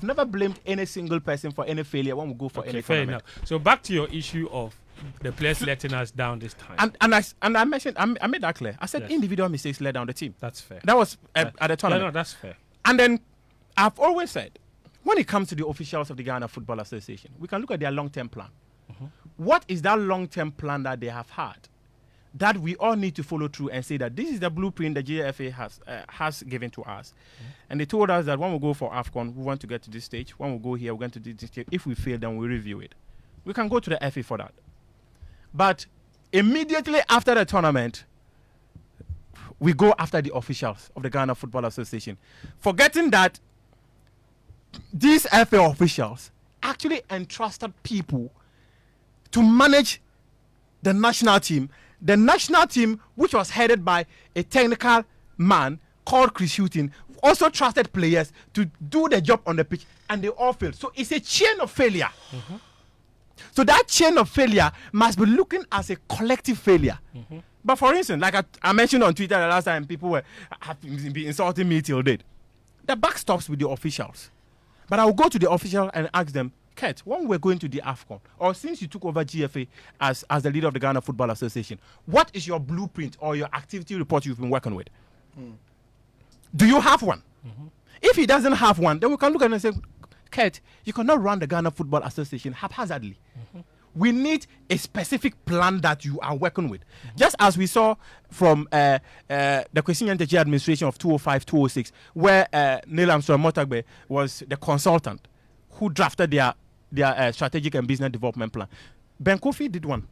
never blamed any single person for any failure when we go for any Fair tournament. enough. So back to your issue of the players letting us down this time. And I mentioned I made that clear. I said Yes. individual mistakes let down the team. That's fair. That was at the Yeah, tournament. no, that's fair. And then I've always said, when it comes to the officials of the Ghana Football Association, we can look at their long-term plan. What is that long-term plan that they have had that we all need to follow through and say that this is the blueprint the GFA has given to us? And they told us that when we go for AFCON, we want to get to this stage. When we go here, we're going to do this stage. If we fail, then we review it. We can go to the FA for that. But immediately after the tournament, we go after the officials of the Ghana Football Association, forgetting that these FA officials actually entrusted people to manage the national team. The national team, which was headed by a technical man called Chris Houghton, also trusted players to do the job on the pitch, and they all failed. So it's a chain of failure. So that chain of failure must be looking as a collective failure. But for instance, like I mentioned on Twitter the last time, people have been insulting me till date. The buck stops with the officials. But I will go to the official and ask them, Kurt, when we're going to the AFCON, or since you took over GFA as the leader of the Ghana Football Association, what is your blueprint or your activity report you've been working with? Do you have one? If he doesn't have one, then we can look at it and say, Kurt, you cannot run the Ghana Football Association haphazardly. We need a specific plan that you are working with. Just as we saw from the Kwesi Nyantakyi administration of 2005, 2006, where Neil Armstrong Motagbe was the consultant who drafted their strategic and business development plan. Ben Kofi did one,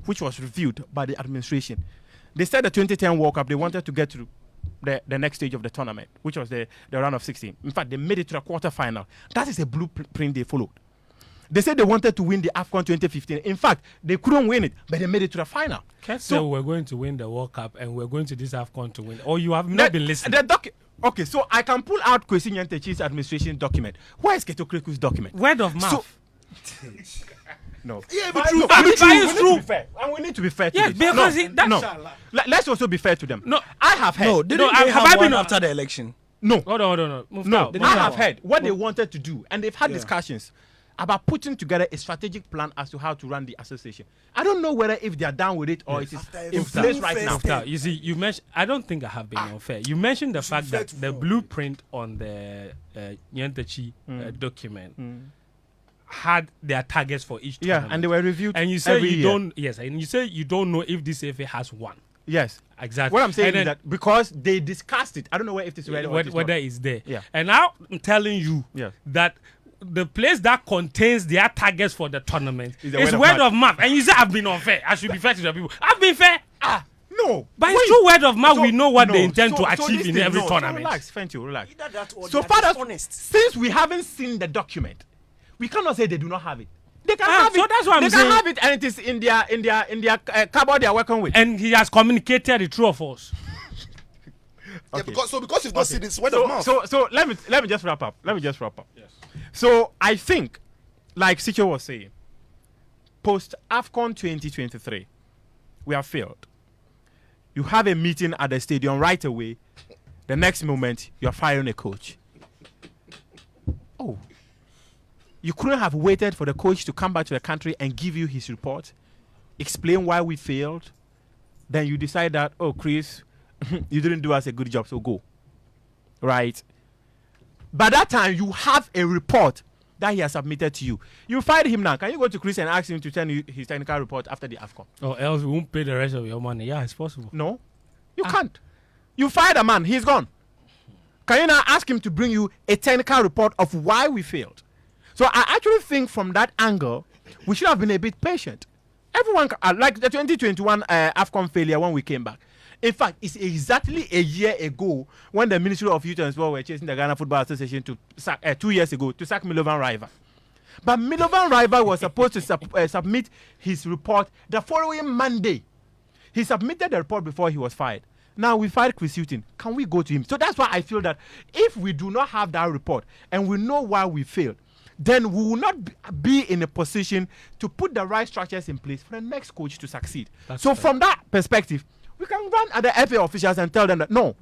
which was reviewed by the administration. They said the 2010 World Cup, they wanted to get to the next stage of the tournament, which was the round of 16. In fact, they made it to the quarterfinal. That is a blueprint they followed. They said they wanted to win the AFCON 2015. In fact, they couldn't win it, but they made it to the final. So we're going to win the World Cup and we're going to this AFCON to win. Or you have not been listening. Okay, so I can pull out Kwesi Nyantakyi's administration document. Where is Keto Kreku's document? Word of mouth. No. Yeah, But but true. no, But we true. need to be fair. And we need to be fair to Yes, this. because no. Let's also be fair to them. No. I have heard. No, didn't No, they have have I one been- after the election? No. Hold on. No, Muftawu. I have heard what they wanted to do, and they've had discussions about putting together a strategic plan as to how to run the association. I don't know whether if they are done with it or it is After in every place full right first now. step. You see, you mentioned. I don't think I have been unfair. You mentioned the fact that the blueprint on the Nyantakyi document had their targets for each Yeah, tournament. and they were reviewed. And you say every you year. don't. Yes, and you say you don't know if this FA has one. Yes. Exactly. What I'm saying And is then that because they discussed it, I don't know if it's ready or whether, it's whether not. it's there. Yeah. And now I'm telling you Yes. that the place that contains their targets for the tournament Is is the word of mouth. And you say I've been unfair. I should be fair to the people. I've been fair. No. But Wait. it's through word of mouth So- we know what no. they intend to So achieve in listen, every no. tournament. So relax, Fentuo, relax. Either that or So they are far, dishonest. since we haven't seen the document, we cannot say they do not have it. They can have so it. that's what I'm they saying. can have it, and it is in their cupboard they are working with. And he has communicated the true or false. Yeah, because you've not seen this word of mouth. So let me just wrap up. Yes. So I think, like Sicho was saying, post AFCON 2023, we have failed. You have a meeting at the stadium right away. The next moment, you're firing a coach. Oh. You couldn't have waited for the coach to come back to the country and give you his report, explain why we failed. Then you decide that, oh, Chris, you didn't do us a good job, so go. Right? By that time, you have a report that he has submitted to you. You fired him now. Can you go to Chris and ask him to send you his technical report after the AFCON? Or else we won't pay the rest of your money. Yeah, it's possible. No, you can't. You fired a man. He's gone. Can you now ask him to bring you a technical report of why we failed? So I actually think from that angle, we should have been a bit patient. Everyone, like the 2021 AFCON failure when we came back. In fact, it's exactly a year ago when the Ministry of Youth and Sport were chasing the Ghana Football Association to sack, 2 years ago, to sack Milovan Riva. But Milovan Riva was supposed to submit his report the following Monday. He submitted the report before he was fired. Now we fired Chris Hughton. Can we go to him? So that's why I feel that if we do not have that report and we know why we failed, then we will not be in a position to put the right structures in place for the next coach to succeed. So from that perspective, we can run at the FA officials and tell them that, no,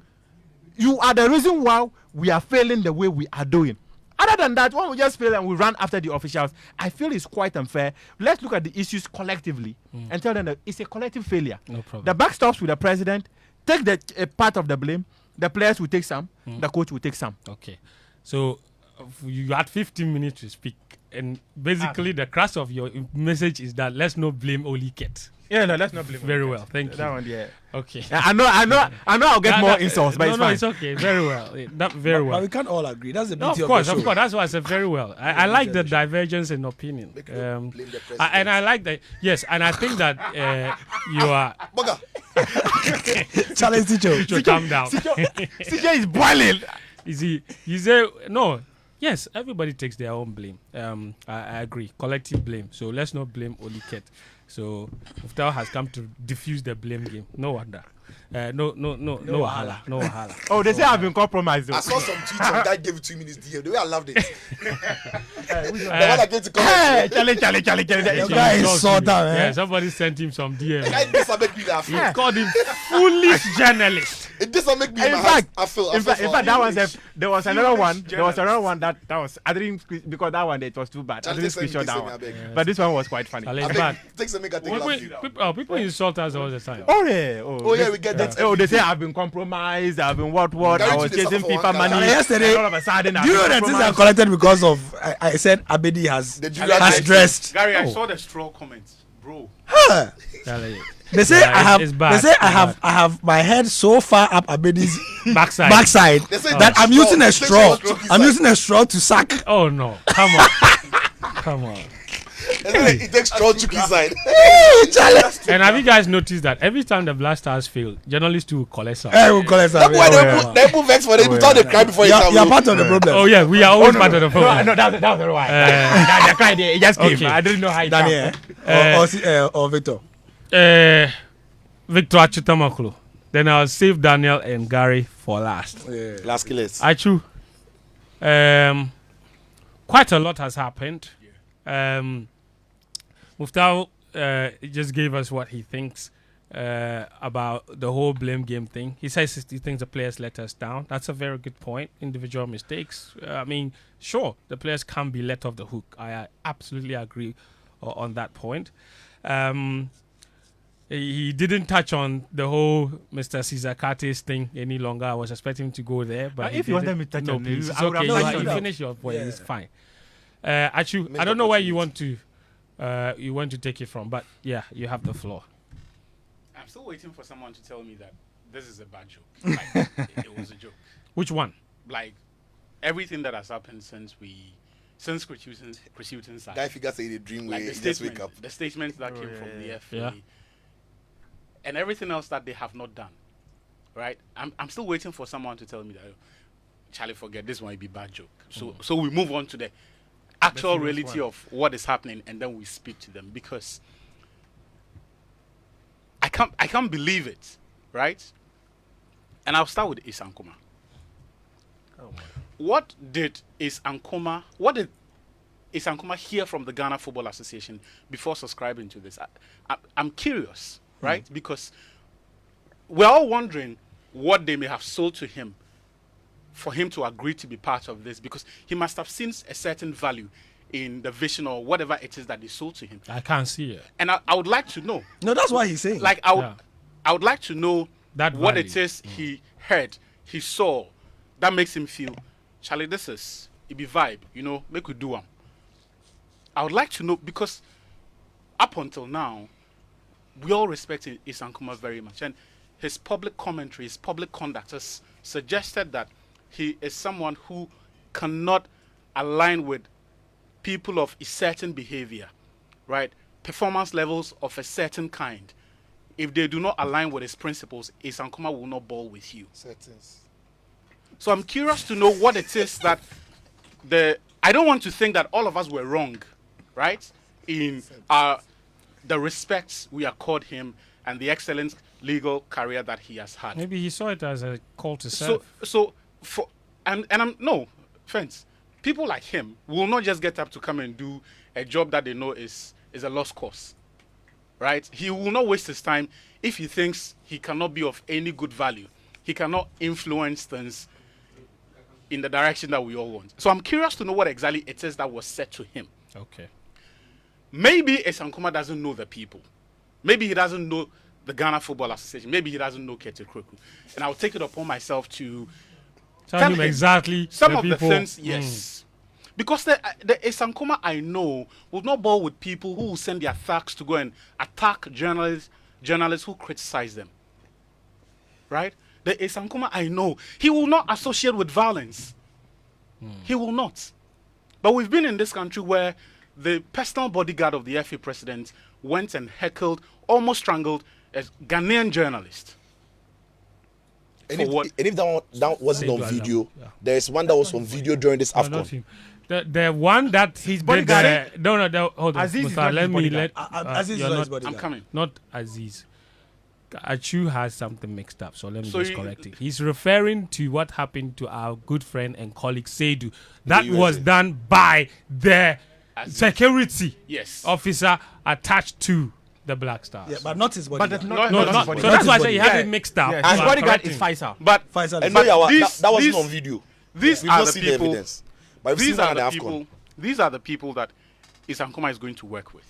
you are the reason why we are failing the way we are doing. Other than that, when we just fail and we run after the officials, I feel it's quite unfair. Let's look at the issues collectively and tell them that it's a collective failure. No problem. The buck stops with the president. Take the part of the blame. The players will take some. The coach will take some. Okay. So you had 15 minutes to speak. And basically, the crux of your message is that let's not blame Oli Ket. Yeah, no, let's not blame. Very well, thank you. That one, yeah. Okay. I know. I'll get more insults, but no, it's fine. it's okay. Very well. Very well. But we can't all agree. That's the No, beauty of course. the show. That's why I said very well. I like the divergence in opinion. Blame the president. And I like that. Yes, and I think that you are. Challenge teacher. To calm down. CJ is boiling. You say no. Yes, everybody takes their own blame. I agree. Collective blame. So let's not blame Oli Ket. So Muftawu has come to diffuse the blame game. No wonder. No wahala. No wahala. Oh, they say I've been compromised. I saw some tweets of that gave it 2 minutes DM. The way I loved it. The one I gave to comment. Hey, Charlie. The guy is sort out, man. Yeah, somebody sent him some DM. The guy did not make me laugh. He called him foolish journalist. It does not make me In laugh. fact, that was there was another one. There was another one that was I didn't because that one it was too bad. I didn't screenshot that one. But this one was quite funny. It's bad. Take some make I take laugh. People insult us all the time. Oh yeah. Oh yeah, we get that. Oh, they say I've been compromised. I've been what? I was chasing FIFA money. Yesterday, All of a sudden, do you know that things are collected because of I said Abedi has dressed. Gary, I saw the straw comments, bro. Huh. They say it's bad. They say I have my head so far up Abedi's backside that I'm using a straw. I'm using a straw to suck. Oh no! Come on! Come on! It takes straw to inside. And have you guys noticed that every time the Blasters fail, journalists will collect some? We'll collect some. That's why they put vex for them. Without they cry before You're part of the problem. Oh yeah, we are always part of the problem. No, that was the why. That cry there, it just came. Okay. I didn't know how it Daniel or Victor. Victor Atsu Tamakloe. Then I'll save Daniel and Gary for last. Last killers. Atsu. Quite a lot has happened. Muftawu just gave us what he thinks about the whole blame game thing. He says he thinks the players let us down. That's a very good point. Individual mistakes. I mean, sure, the players can be let off the hook. I absolutely agree on that point. He didn't touch on the whole Mr. Cesar Cartes thing any longer. I was expecting him to go there, but if you wanted me to touch on it, please. It's I would have okay. touched on You it. finish your point. It's fine. Atsu, I don't know where you want to take it from, but yeah, you have the floor. I'm still waiting for someone to tell me that this is a bad joke. Like, it was a joke. Which one? Like, everything that has happened since Chris Hughton's side. Guy figures say the dream Like way. the Just wake up. statements that came from the FA, Yeah. and everything else that they have not done. Right? I'm still waiting for someone to tell me that, Charlie, forget this might be bad joke. So we move on to the actual reality of what is happening, and then we speak to them, because I can't believe it, right? And I'll start with Ace Ankoma. What did Ace Ankoma hear from the Ghana Football Association before subscribing to this? I'm curious, right? Because we're all wondering what they may have sold to him for him to agree to be part of this, because he must have seen a certain value in the vision or whatever it is that they sold to him. I can't see it. And I would like to know. No, that's why he's saying. Like, I would like to know That what value. it is he heard, he saw, that makes him feel Charlie, this is it be vibe, make we do them. I would like to know because up until now, we all respect Isankuma very much, and his public commentary, his public conduct has suggested that he is someone who cannot align with people of a certain behavior, right? Performance levels of a certain kind. If they do not align with his principles, Isankuma will not ball with you. Settings. So I'm curious to know what it is that I don't want to think that all of us were wrong, right? In the respect we accord him and the excellent legal career that he has had. Maybe he saw it as a call to serve. No offense. People like him will not just get up to come and do a job that they know is a lost cause, right? He will not waste his time if he thinks he cannot be of any good value. He cannot influence things in the direction that we all want. So I'm curious to know what exactly it is that was said to him. Okay. Maybe Isankuma doesn't know the people. Maybe he doesn't know the Ghana Football Association. Maybe he doesn't know Kete Kroku. And I'll take it upon myself to Tell him exactly some the of people. the things, yes. Because the Isankuma I know will not ball with people who will send their thugs to go and attack journalists who criticize them. Right? The Isankuma I know, he will not associate with violence. He will not. But we've been in this country where the personal bodyguard of the FA president went and heckled, almost strangled a Ghanaian journalist. And if that wasn't on video, there is one that was on video during this AFCON. The one that his did bodyguard. hold on. Aziz is Musa, not let his me bodyguard. Aziz you're is not his not- bodyguard. I'm coming. Not Aziz. Atsu has something mixed up, so let me So just you- correct it. He's referring to what happened to our good friend and colleague Seidu. That USA. was done by the Aziz. security Yes. officer attached to the Black Stars. Yeah, but not his But bodyguard. that's No, not, no, not no. his So bodyguard. that's why I say you have Yeah. it mixed up. Yeah. So His I'm bodyguard correcting. is Faisal. But Faisal And is no, bodyguard. that wasn't these- on video. these We've are not the seen the people. evidence. But we've These seen that are at the the AFCON. people. These are the people that Isankuma is going to work with.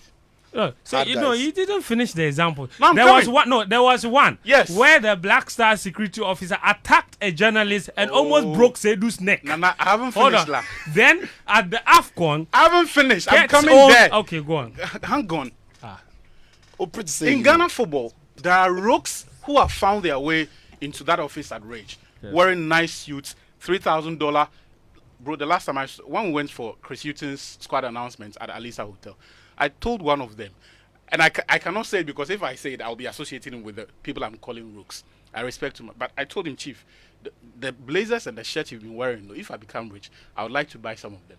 So Bad you know, guys. you didn't finish the example. No, I'm there was coming. one. No, there was one. Yes. Where the Black Star security officer attacked a journalist and almost broke Seidu's neck. Nana, I haven't Hold finished. on. La. Then at the AFCON, I haven't finished. I'm Ket's coming own- there. Okay, go on. Hang on. Oh, pretty safe. In Ghana football, there are rooks who have found their way into that office at Rage, wearing nice suits, $3,000. Bro, the last time when we went for Chris Hutton's squad announcement at Alisa Hotel, I told one of them, and I cannot say it because if I say it, I'll be associating him with the people I'm calling rooks. I respect him, but I told him, Chief, the blazers and the shirts you've been wearing, if I become rich, I would like to buy some of them.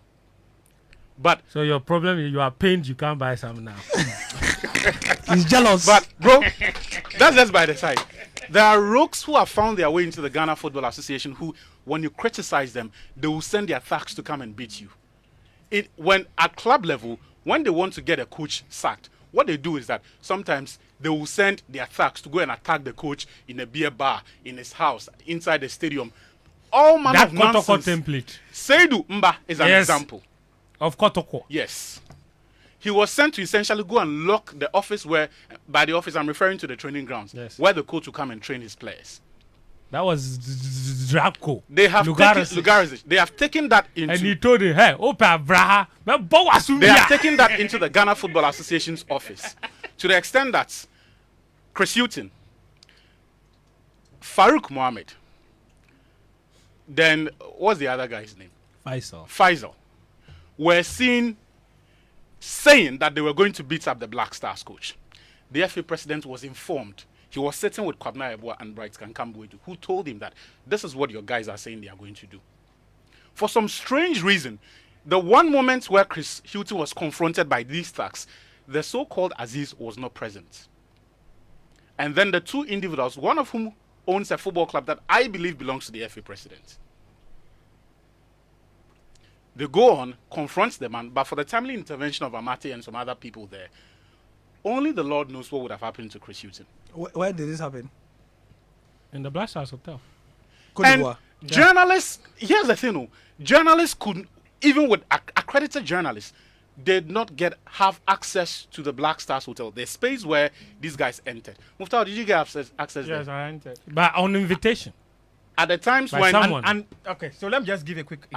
But So your problem is you are pained you can't buy some now. He's jealous. But, bro, that's just by the side. There are rooks who have found their way into the Ghana Football Association who, when you criticize them, they will send their thugs to come and beat you. When at club level, when they want to get a coach sacked, what they do is that sometimes they will send their thugs to go and attack the coach in a beer bar, in his house, inside the stadium. All manner That of Kotoko nonsense. template Seidu Mba is an Yes. example. of Kotoko. Yes. He was sent to essentially go and lock the office where, by the office, I'm referring to the training grounds, Yes. where the coach will come and train his players. That was Draco. They have Lugarasic. Lugarasic. They have taken that And into. he told him, hey, Opa Braha, but They have Bowasumia. taken that into the Ghana Football Association's office, to the extent that Chris Hutton, Farouk Mohammed, then what's the other guy's name? Faisal, were seen saying that they were going to beat up the Black Stars coach. The FA president was informed. He was sitting with Kwabena Yeboah and Bright Kankambwedu, who told him that this is what your guys are saying they are going to do. For some strange reason, the one moment where Chris Hutton was confronted by these thugs, the so-called Aziz was not present. And then the two individuals, one of whom owns a football club that I believe belongs to the FA president. They go on, confront the man, but for the timely intervention of Amate and some other people there, only the Lord knows what would have happened to Chris Hutton. Where did this happen? In the Black Stars Hotel. Cote And d'Ivoire. journalists, here's the thing, journalists couldn't, even with accredited journalists, did not have access to the Black Stars Hotel, the space where these guys entered. Muftawu, did you get access Yes, there? I entered. But on invitation. at the times By when someone. And okay, so let me just give a quick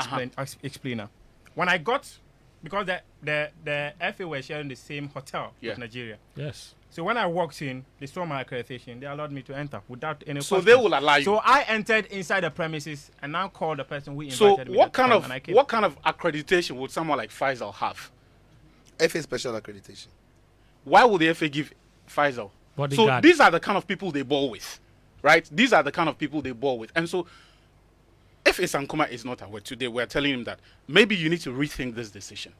explainer. When I got, because the FA were sharing the same hotel with Nigeria. Yes. So when I walked in, they saw my accreditation. They allowed me to enter without any. So questions. they will allow you. So I entered inside the premises and now called the person who invited So me. what that kind time of and I came. what kind of accreditation would someone like Faisal have? FA special accreditation. Why would the FA give Faisal? Bodyguard. So these are the kind of people they ball with, right? These are the kind of people they ball with. And so if Isankuma is not aware today, we're telling him that maybe you need to rethink this decision.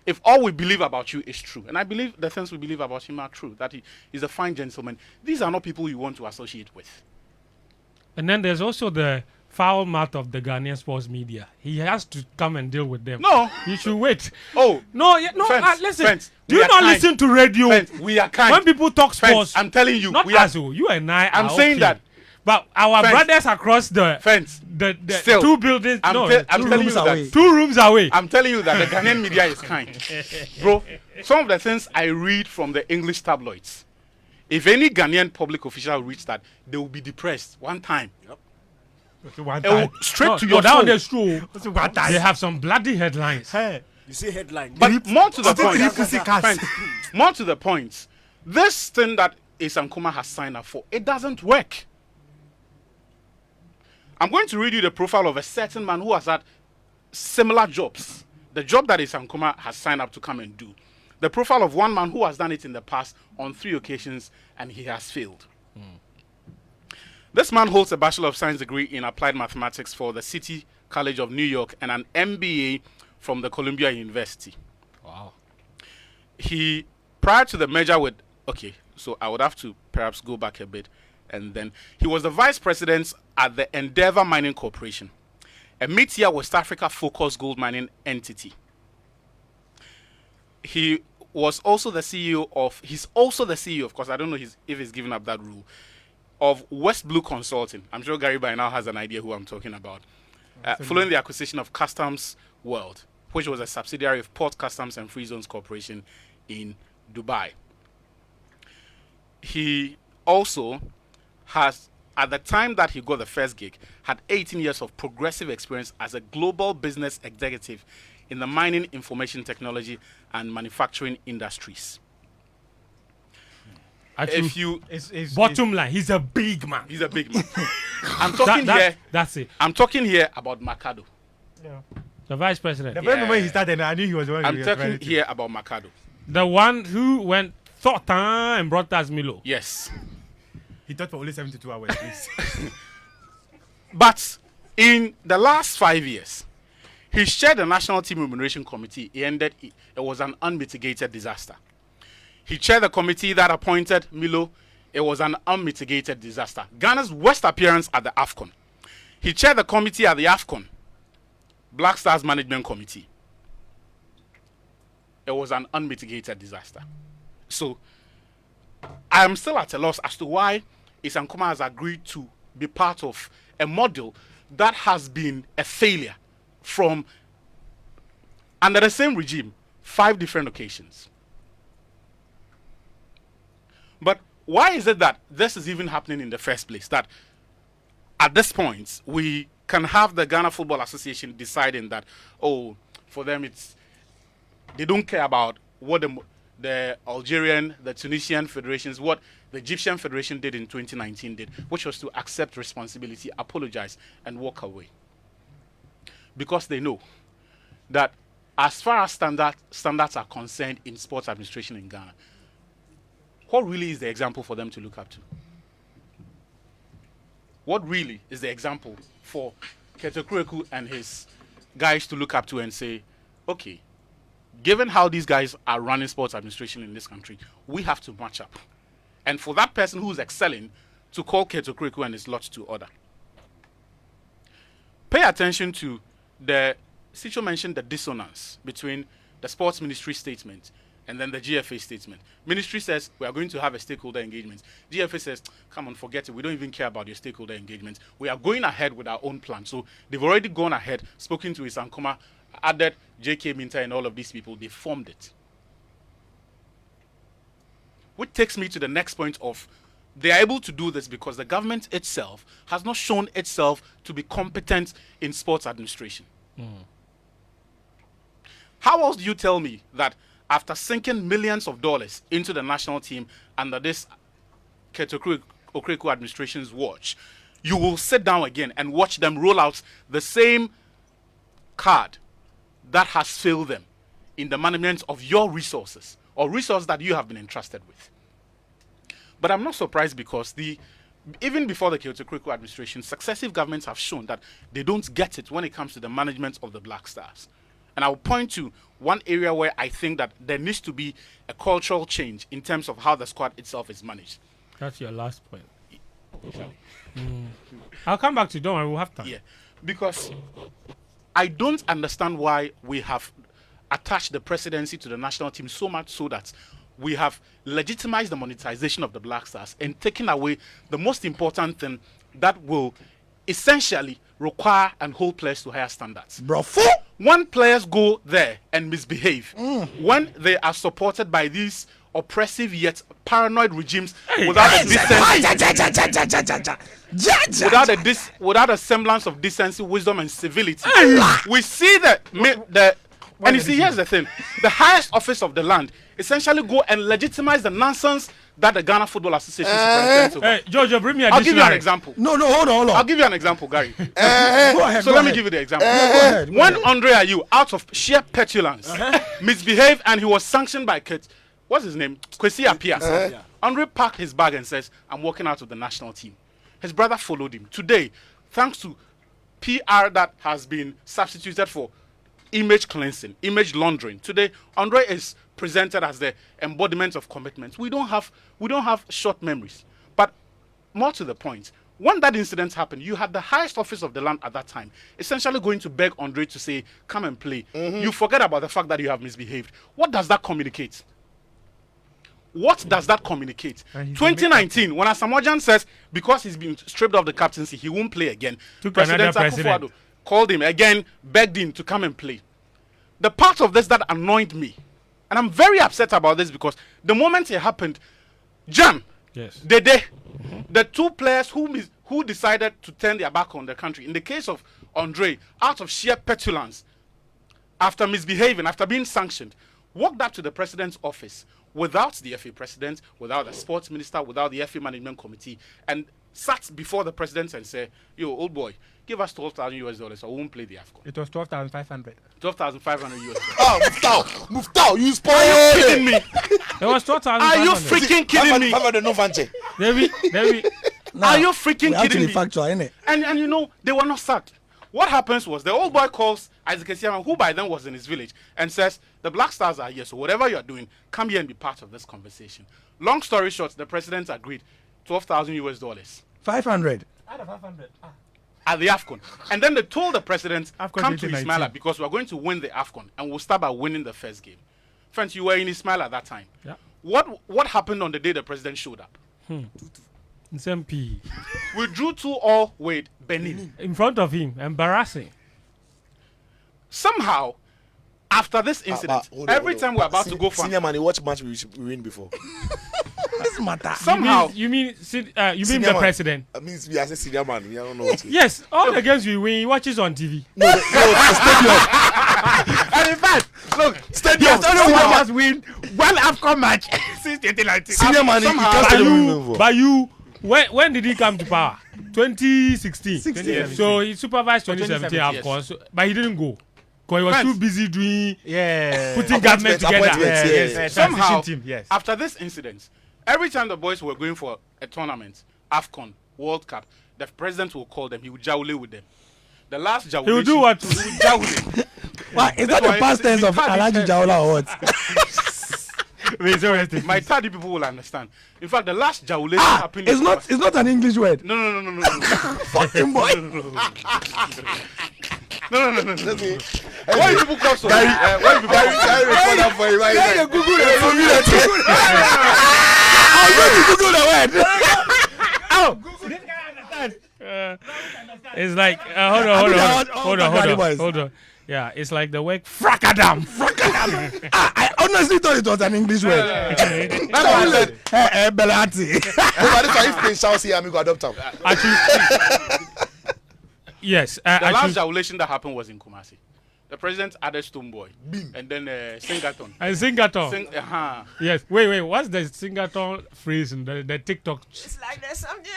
If all we believe about you is true, and I believe the things we believe about him are true, that he is a fine gentleman, these are not people you want to associate with. And then there's also the foul mouth of the Ghanaian sports media. He has to come and deal with them. No. He should wait. Oh. No, no. Friends, Listen. friends, do we you are not kind. listen to radio? Friends, we are kind. When people talk sports, Friends, I'm telling you, not we are, us. You and I. I'm are saying okay. that. But our Friends, brothers across the Friends, the still, two buildings. I'm no, telling you rooms that. away. 2 rooms away. I'm telling you that the Ghanaian media is kind. Bro, some of the things I read from the English tabloids, if any Ghanaian public official reads that, they will be depressed one time. One It will time. straight to your that one phone. is true. One time. They have some bloody headlines. Hey. You say headline. But more to the point, Friends, friends, more to the point, this thing that Isankuma has signed up for, it doesn't work. I'm going to read you the profile of a certain man who has had similar jobs. The job that Isankuma has signed up to come and do. The profile of one man who has done it in the past on 3 occasions and he has failed. This man holds a Bachelor of Science degree in Applied Mathematics for the City College of New York and an MBA from the Columbia University. Wow. He, prior to the merger with, okay, so I would have to perhaps go back a bit. And then he was the vice president at the Endeavour Mining Corporation, a mid-tier West Africa focused gold mining entity. He was also the CEO of, he's also the CEO, of course, I don't know if he's given up that rule, of West Blue Consulting. I'm sure Gary by now has an idea who I'm talking about. Following the acquisition of Customs World, which was a subsidiary of Port Customs and Free Zones Corporation in Dubai. He also has, at the time that he got the first gig, had 18 years of progressive experience as a global business executive in the mining, information technology, and manufacturing industries. If you, Bottom line, he's a big man. he's a big man. I'm talking here. That's it. I'm talking here about Mercado. The vice president. The very moment he started, I knew he was the one. I'm talking here about Mercado. The one who went thought and brought us Milo. Yes. He thought for only 72 hours, please. But in the last 5 years, he chaired the National Team Remuneration Committee. It was an unmitigated disaster. He chaired the committee that appointed Milo. It was an unmitigated disaster. Ghana's worst appearance at the AFCON. He chaired the committee at the AFCON, Black Stars Management Committee. It was an unmitigated disaster. So, I am still at a loss as to why Isankuma has agreed to be part of a model that has been a failure from, under the same regime, 5 different occasions. But why is it that this is even happening in the first place? That at this point, we can have the Ghana Football Association deciding that, oh, for them they don't care about what the Algerian, the Tunisian federations, what the Egyptian Federation did in 2019 did, which was to accept responsibility, apologize, and walk away. Because they know that as far as standards are concerned in sports administration in Ghana, what really is the example for them to look up to? What really is the example for Ketekureku and his guys to look up to and say, okay, given how these guys are running sports administration in this country, we have to match up. And for that person who's excelling to call Ketekureku and his lot to order. Pay attention to Sicho mentioned the dissonance between the sports ministry statement and then the GFA statement. Ministry says we are going to have a stakeholder engagement. GFA says, come on, forget it. We don't even care about your stakeholder engagement. We are going ahead with our own plan. So they've already gone ahead, spoken to Isankuma, added JK Minta and all of these people. They formed it. Which takes me to the next point of they are able to do this because the government itself has not shown itself to be competent in sports administration. How else do you tell me that after sinking millions of dollars into the national team under this Okreko administration's watch, you will sit down again and watch them roll out the same card that has failed them in the management of your resources or resources that you have been entrusted with? But I'm not surprised because even before the Okreko administration, successive governments have shown that they don't get it when it comes to the management of the Black Stars. And I'll point to one area where I think that there needs to be a cultural change in terms of how the squad itself is managed. That's your last point. I'll come back to you. Don't worry, we'll have time. Yeah, because I don't understand why we have attached the presidency to the national team so much so that we have legitimized the monetization of the Black Stars and taken away the most important thing that will essentially require and hold players to higher standards. Bro, When players go there and misbehave, when they are supported by these oppressive yet paranoid regimes without a semblance of decency, wisdom, and civility, we see and you see, here's the thing: the highest office of the land essentially go and legitimize the nonsense that the Ghana Football Association is presenting to. Hey, George, bring me a I'll give you an example. No, hold on. I'll give you an example, Gary. Go ahead. So let me give you the example. Go ahead. When Andre Ayew, out of sheer petulance, misbehaved and he was sanctioned by what's his name? Kwesi Appiah. Andre packed his bag and says, I'm walking out of the national team. His brother followed him. Today, thanks to PR that has been substituted for image cleansing, image laundering, today Andre is presented as the embodiment of commitment. We don't have short memories. But more to the point, when that incident happened, you had the highest office of the land at that time essentially going to beg Andre to say, come and play. You forget about the fact that you have misbehaved. What does that communicate? What does that communicate? 2019, when Asamoah says because he's been stripped of the captaincy, he won't play again. President Akufo-Addo called him again, begged him to come and play. The part of this that annoyed me, and I'm very upset about this because the moment it happened, Jan, Dede, the two players who decided to turn their back on the country, in the case of Andre, out of sheer petulance, after misbehaving, after being sanctioned, walked up to the president's office without the FA president, without the sports minister, without the FA management committee, and sat before the president and said, yo, old boy, give us $12,000 or we won't play the AFCON. It was 12,500. 12,500 US. Oh, Muftawu, you spoiled it. Are you kidding me? It was 12,000. Are you freaking kidding me? Are you freaking kidding me? Factual, innit? And you know, they were not sacked. What happens was the old boy calls Isaac Esiaman, who by then was in his village, and says, the Black Stars are here, so whatever you're doing, come here and be part of this conversation. Long story short, the president agreed, $12,000. 500. Out of 500. At the AFCON. And then they told the president, AFCON come to 2019. Ismaila because we're going to win the AFCON and we'll start by winning the first game. Friends, you were in Ismaila at that time. Yeah. What happened on the day the president showed up? SMP. We drew 2-2 with Benin. In front of him. Embarrassing. Somehow, after this incident, every time we're about to go for senior man, you watch match we win before. This matter. somehow You mean the Senior man. president? That means we as a senior man, we don't know what to Yes, all the games we win, he watches on TV. No, the stadium. and in fact, look, Stadium. Only one has win one AFCON match since 2019. Senior man, somehow- By you, when did he come to power? 2016. 2017. So he supervised 2017 2017, AFCON, but he didn't go. Because he was Friends. too busy doing Appointments, putting government together. appointments, somehow, transition team, yes. after this incident, every time the boys were going for a tournament, AFCON, World Cup, the president will call them, he will jowl with them. The last jowl. He will do what? He will jowl. Why? Is that the past tense of Alhaji Jaola or what? My Tadi people will understand. In fact, the last jawulation happened. It's not an English word. No. Fucking boy. No. Why do people call so? Gary record that for you right now. Google it. I'm going to Google the word. It's like hold on. Yeah, it's like the word fracadam. I honestly thought it was an English word. That's what I said. Belati. But if Prince Charles here, I'm going to adopt him. Yes. The last violation that happened was in Kumasi. The president added Stoneboy. And then Singaton. And Singaton. Yes. Wait. What's the Singaton phrase in the TikTok? It's like there's something.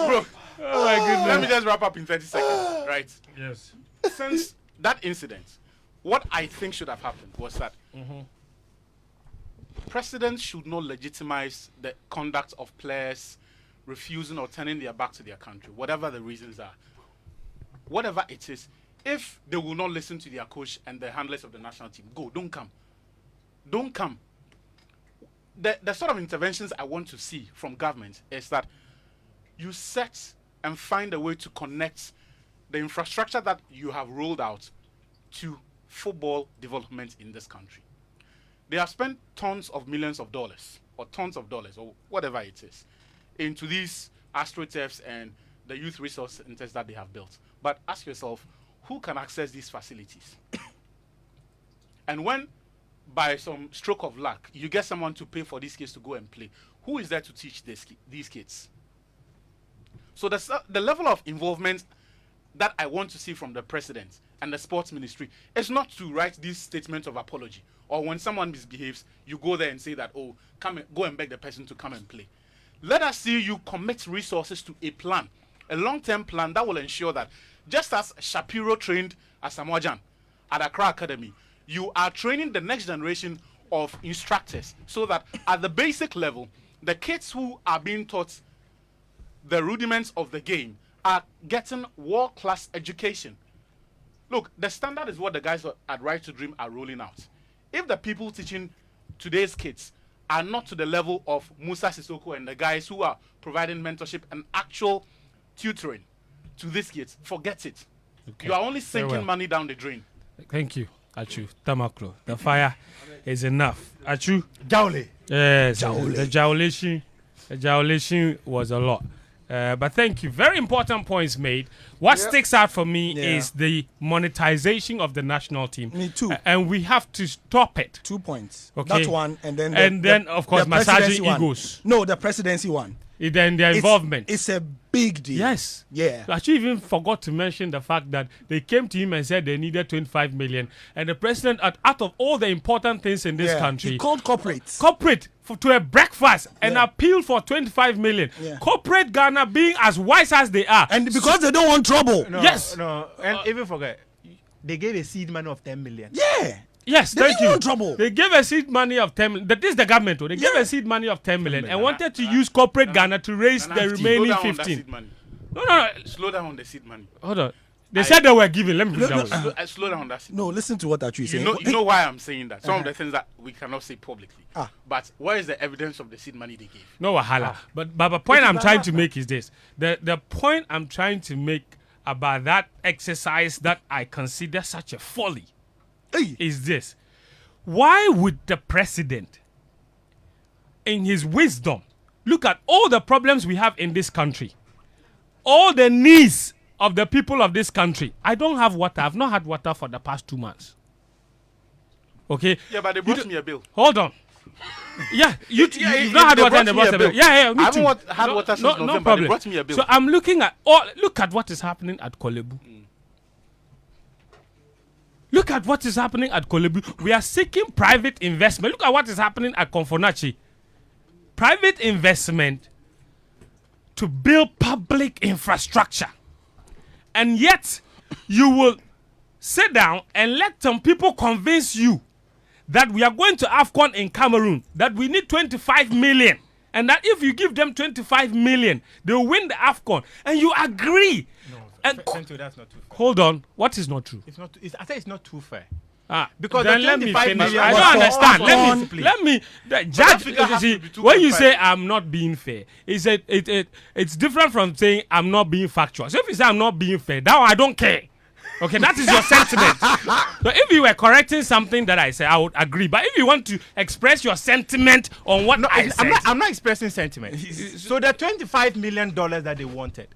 Bro, Oh my goodness. let me just wrap up in 30 seconds, right? Yes. Since that incident, what I think should have happened was that presidents should not legitimize the conduct of players refusing or turning their back to their country, whatever the reasons are. Whatever it is, if they will not listen to their coach and the handlers of the national team, go, don't come. Don't come. The sort of interventions I want to see from government is that you set and find a way to connect the infrastructure that you have rolled out to football development in this country. They have spent tons of millions of dollars or whatever it is into these astroturfs and the youth resource centers that they have built. But ask yourself, who can access these facilities? And when, by some stroke of luck, you get someone to pay for these kids to go and play, who is there to teach these kids? So the level of involvement that I want to see from the president and the sports ministry is not to write these statements of apology, or when someone misbehaves, you go there and say that, oh, go and beg the person to come and play. Let us see you commit resources to a plan, a long-term plan that will ensure that just as Shapiro trained Asamoah Gyan at Accra Academy, you are training the next generation of instructors so that at the basic level, the kids who are being taught the rudiments of the game are getting world-class education. Look, the standard is what the guys at Right to Dream are rolling out. If the people teaching today's kids are not to the level of Musa Sissoko and the guys who are providing mentorship and actual tutoring to these kids, forget it. Okay. You are only sinking money down the drain. Thank you, Atsu. Tamakloe. The fire is enough. Atsu. Jaule. Yes. The jaulation was a lot. But thank you. Very important points made. What sticks out for me is the monetization of the national team. Me too. And we have to stop it. 2 points. Okay. That's one. And then, of course, massaging egos. No, the presidency one. Then their involvement. It's a big deal. Yes. Yeah. Actually, even forgot to mention the fact that they came to him and said they needed 25 million. And the president, out of all the important things in this country, he called corporates. To a breakfast and appeal for 25 million. Yeah. Corporate Ghana being as wise as they are. And because they don't want trouble. No. And even forget, they gave a seed money of 10 million. Yeah. Yes, they thank you. Want trouble. They gave a seed money of 10 million. That is the government. They gave a seed money of 10 million and wanted to use corporate Ghana to raise the remaining 15. No. Slow down on the seed money. Hold on. They said they were giving. Let me put it down. Slow down on that seed. No, listen to what Atsu is saying. You know why I'm saying that. Some of the things that we cannot say publicly. But what is the evidence of the seed money they gave? No wahala. But the point I'm trying to make is this. The point I'm trying to make about that exercise that I consider such a folly is this. Why would the president, in his wisdom, look at all the problems we have in this country, all the needs of the people of this country? I don't have water. I've not had water for the past 2 months. Okay? Yeah, but they brought me a bill. Hold on. Yeah, you've not had water and they brought a bill. Yeah, me too. I haven't had water since November. No problem. They brought me a bill. So I'm looking at, look at what is happening at Kolebu. Look at what is happening at Kolebu. We are seeking private investment. Look at what is happening at Konfonachi. Private investment to build public infrastructure. And yet, you will sit down and let some people convince you that we are going to AFCON in Cameroon, that we need 25 million. And that if you give them 25 million, they will win the AFCON. And you agree. No, Fentuo, that's not too fair. Hold on. What is not true? It's not. I say it's not too fair. Because then the let me 25 finish. million I was don't for understand. Afcon. Let me that judge. figure has You see, to be when you 2.5. say I'm not being fair, it's different from saying I'm not being factual. So if you say I'm not being fair, that one I don't care. Okay, that is your sentiment. So if you were correcting something that I said, I would agree. But if you want to express your sentiment on what I said, I'm not expressing sentiment. So the $25 million that they wanted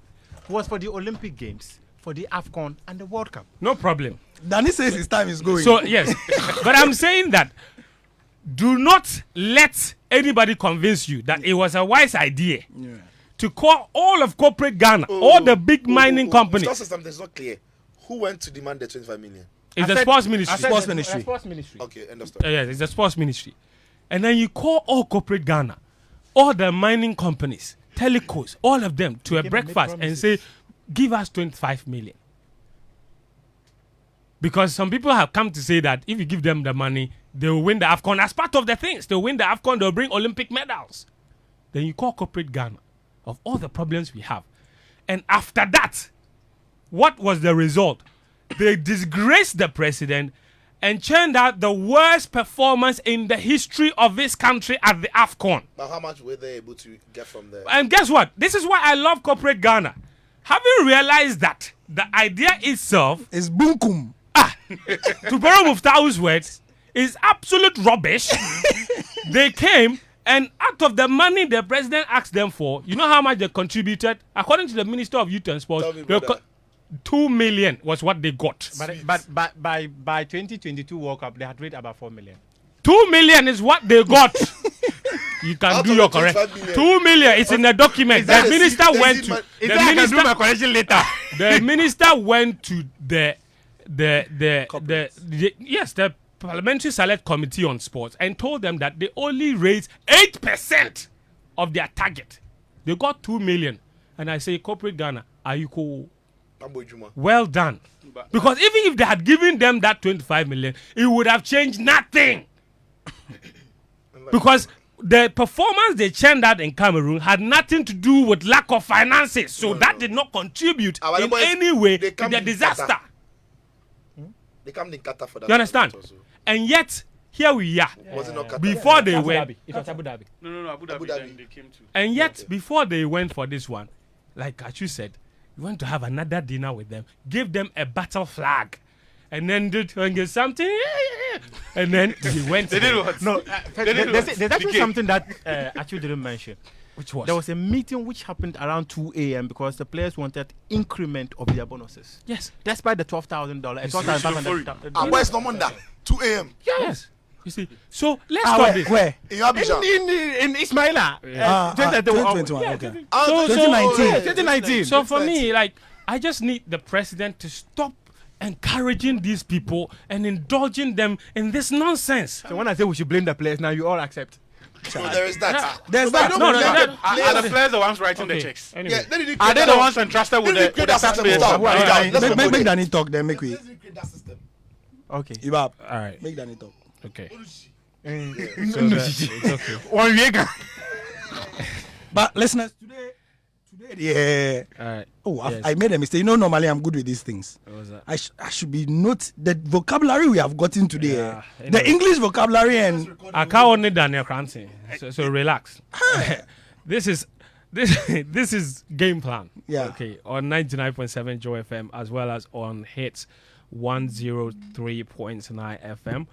was for the Olympic Games, for the AFCON, and the World Cup. no problem. Danny says his time is going. So yes, but I'm saying that do not let anybody convince you that it was a wise idea to call all of corporate Ghana, all the big mining companies. Muftawu said something that's not clear. Who went to demand the 25 million? It's the sports ministry. Sports ministry. Sports ministry. Okay, understood. Yes, it's the sports ministry. And then you call all corporate Ghana, all the mining companies, telecos, all of them to a breakfast and say, give us 25 million. Because some people have come to say that if you give them the money, they will win the AFCON. As part of the things, they'll win the AFCON, they'll bring Olympic medals. Then you call corporate Ghana of all the problems we have. And after that, what was the result? They disgraced the president and churned out the worst performance in the history of this country at the AFCON. But how much were they able to get from there? And guess what? This is why I love corporate Ghana. Having realized that the idea itself, It's bunkum. to borrow Muftawu's words, is absolute rubbish. They came and out of the money the president asked them for, you know how much they contributed? According to the Minister of Youth and Sports, Tell me, they brother. 2 million was what they got. But by 2022 World Cup, they had raised about 4 million. 2 million is what they got. You can Out do of your the correct. 25 million. 2 million. It's in the document. that The a minister seed- went seed to. man- The I can do minister. my correction later. The minister went to the yes, the Parliamentary Select Committee on Sports and told them that they only raised 8% of their target. They got 2 million. And I say, corporate Ghana, are you cool? Ambo Juma. Well done. Because even if they had given them that 25 million, it would have changed nothing. Because the performance they churned out in Cameroon had nothing to do with lack of finances. So that did not contribute Our in boys, any way they to come the in disaster. Qatar. They come in Qatar for that. You understand? also. And yet, here we are. Was it not Qatar? Before they Abu went, Dhabi. It was Abu Dhabi. No, Abu Dhabi. Dhabi. Then they came to. and yet, Okay. before they went for this one, like Atsu said, we went to have another dinner with them, give them a battle flag, and then did something, and then they went. They did what? No, didn't there's want actually the something that Atsu didn't mention. Which was? There was a meeting which happened around 2 a.m. because the players wanted increment of their bonuses. Yes. Despite the $12,000, $12,500. And where's no Monday? 2 a.m. Yes. You see, so let's Ah, stop where? this. Where? in Abidjan. In Ismaila. 2021. Yeah, Okay. Ah, 2019. 2019. So for me, like, I just need the president to stop encouraging these people and indulging them in this nonsense. So when I say we should blame the players, now you all accept. So there is that. There's But I that. don't No, believe no, that no, Are the players the ones writing the Okay. checks? Anyway. Yeah, they didn't Are create they that the one. ones entrusted with They didn't the create that taxpayers? system. Who are Let's they? not Make forget. Danny talk then, make we. They didn't create that system. Okay. Ibab, All right. make Danny talk. Okay. Mm. So it's okay. One week. But listeners, today, yeah. All right. Oh, Yes. I made a mistake. You know, normally I'm good with these things. What was that? I should be note the vocabulary we have gotten today. Yeah, The English vocabulary and I can't only Daniel Cranston. So relax. this is game plan. Yeah. Okay. On 99.7 Joy FM as well as on Hits 103.9 FM.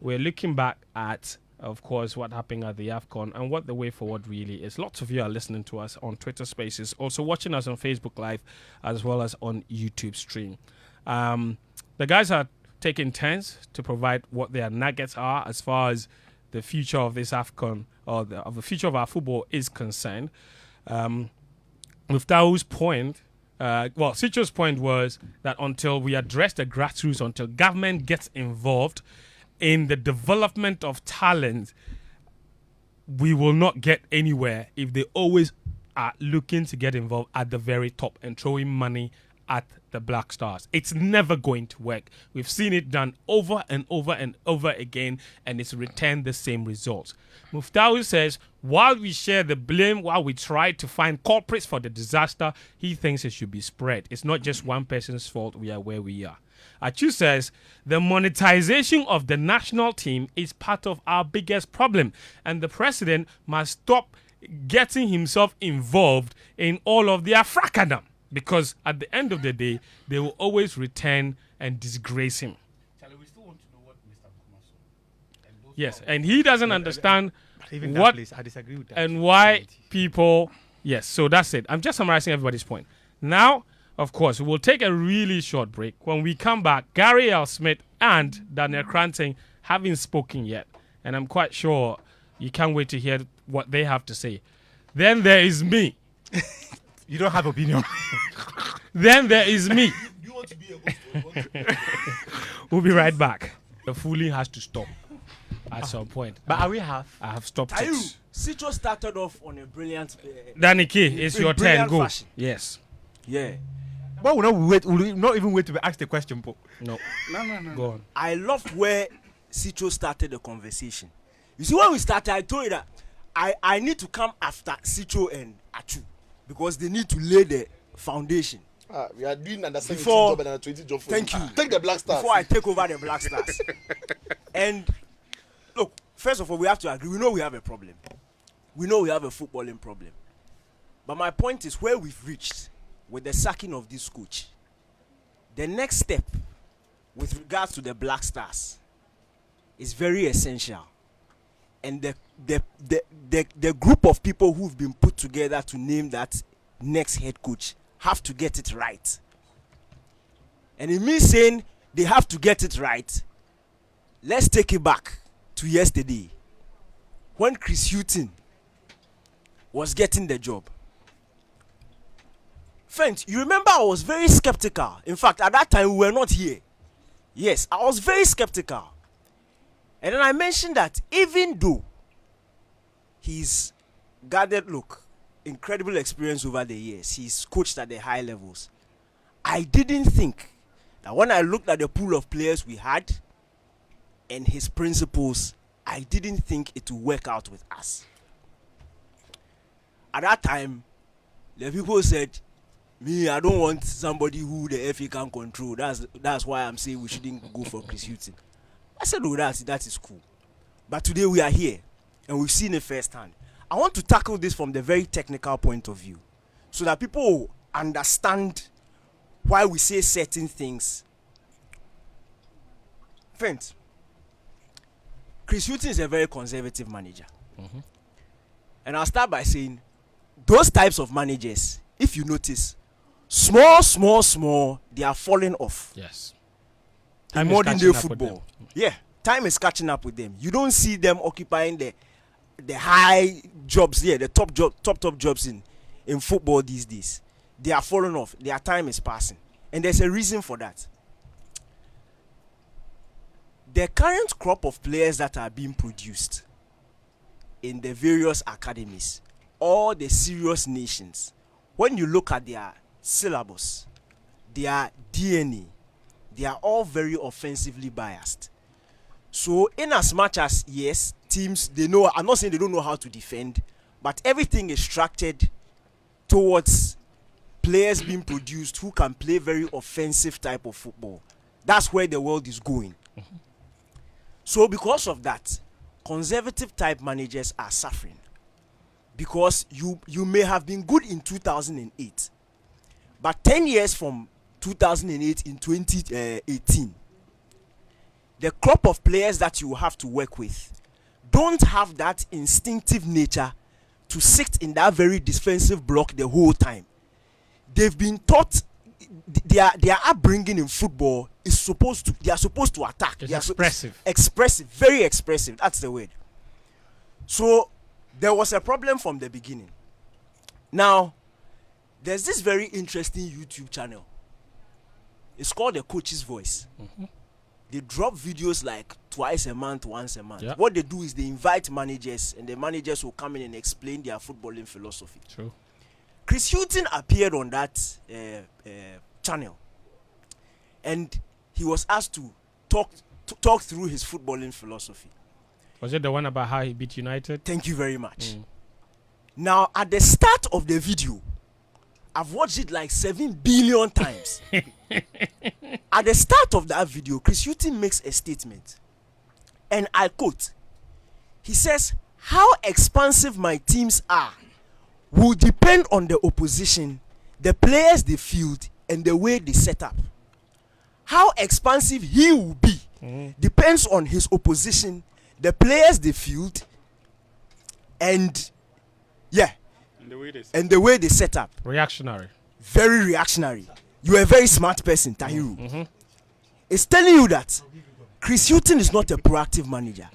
We're looking back at, of course, what happened at the AFCON and what the way forward really is. Lots of you are listening to us on Twitter Spaces, also watching us on Facebook Live as well as on YouTube stream. The guys are taking turns to provide what their nuggets are as far as the future of this AFCON or the future of our football is concerned. Muftawu's point, Sicho's point was that until we address the grassroots, until government gets involved in the development of talent, we will not get anywhere if they always are looking to get involved at the very top and throwing money at the Black Stars. It's never going to work. We've seen it done over and over and over again, and it's returned the same results. Muftawu says, while we share the blame, while we try to find culprits for the disaster, he thinks it should be spread. It's not just one person's fault we are where we are. Atsu says the monetization of the national team is part of our biggest problem, and the president must stop getting himself involved in all of the fracadam, because at the end of the day, they will always return and disgrace him. Yes, and he doesn't understand what place, I disagree with that. and why people. Yes, so that's it. I'm just summarizing everybody's point. Now, of course, we'll take a really short break. When we come back, Gary L. Smith and Daniel Koranteng haven't spoken yet, and I'm quite sure you can't wait to hear what they have to say. Then there is me. You don't have opinion. Then there is me. You want to be a host? We'll be right back. The fooling has to stop at some point. But are we half? I have stopped Tahiru, it. Citrus started off on a brilliant. Danny K, it's your turn. brilliant Go. fashion. Yes. Yeah. But we'll not even wait to be asked the question, Po. No. No. Go on. I loved where Citrus started the conversation. You see, when we started, I told you that I need to come after Citrus and Atsu because they need to lay the foundation. We are doing under 17 Before- job and under 20 job for Thank you. Take the Black Stars. Before I take over the Black Stars. And look, first of all, we have to agree. We know we have a problem. We know we have a footballing problem. But my point is where we've reached with the sacking of this coach. The next step with regards to the Black Stars is very essential. And the group of people who've been put together to name that next head coach have to get it right. And it means saying they have to get it right. Let's take it back to yesterday when Chris Hughton was getting the job. Friends, you remember I was very skeptical. In fact, at that time we were not here. Yes, I was very skeptical. And then I mentioned that even though he's gathered, incredible experience over the years, he's coached at the high levels, I didn't think that when I looked at the pool of players we had and his principles, I didn't think it would work out with us. At that time, the people said, me, I don't want somebody who the FA can control. That's why I'm saying we shouldn't go for Chris Hughton. I said, oh, that is cool. But today we are here and we've seen it firsthand. I want to tackle this from the very technical point of view so that people will understand why we say certain things. Friends, Chris Hughton is a very conservative manager. Mm-hmm. And I'll start by saying those types of managers, if you notice, small, they are falling off. Yes. In modern day football. Yeah, time is catching up with them. You don't see them occupying the high jobs here, the top jobs in football these days. They are falling off. Their time is passing. And there's a reason for that. The current crop of players that are being produced in the various academies, all the serious nations, when you look at their syllabus, their DNA, they are all very offensively biased. So in as much as, yes, teams, they know, I'm not saying they don't know how to defend, but everything is structured towards players being produced who can play very offensive type of football. That's where the world is going. Mm-hmm. So because of that, conservative type managers are suffering. Because you may have been good in 2008, but 10 years from 2008 in 2018, the crop of players that you have to work with don't have that instinctive nature to sit in that very defensive block the whole time. They've been taught their upbringing in football is supposed to, they are supposed to attack. It's expressive. Expressive, very expressive. That's the word. So there was a problem from the beginning. Now, there's this very interesting YouTube channel. It's called The Coach's Voice. Mm-hmm. They drop videos like twice a month, once a month. Yep. What they do is they invite managers, and the managers will come in and explain their footballing philosophy. True. Chris Hughton appeared on that channel, and he was asked to talk through his footballing philosophy. Was it the one about how he beat United? Thank you very much. Now, at the start of the video, I've watched it like 7 billion times. At the start of that video, Chris Hughton makes a statement, and I quote, he says, "How expansive my teams are will depend on the opposition, the players they field, and the way they set up. How expansive he will be depends on his opposition, the players they field, and the way they set up." Reactionary. Very reactionary. You are a very smart person, Tahiru. It's telling you that Chris Hughton is not a proactive manager.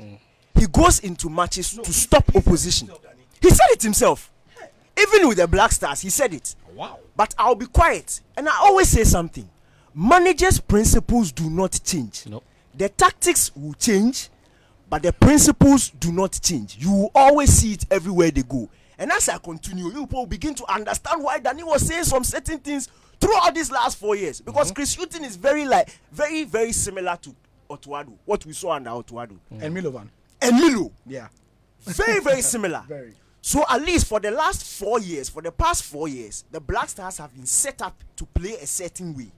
He goes into matches to stop opposition. He said it himself. Even with the Black Stars, he said it. Wow. But I'll be quiet. And I always say something. Managers' principles do not change. No. The tactics will change, but the principles do not change. You will always see it everywhere they go. And as I continue, you will begin to understand why Danny was saying some certain things throughout these last 4 years. Because Chris Hughton is very, very similar to Otuado, what we saw under Otuado. And Milovan. And Milo. Yeah. Very, very similar. Very. So at least for the last 4 years, for the past 4 years, the Black Stars have been set up to play a certain way.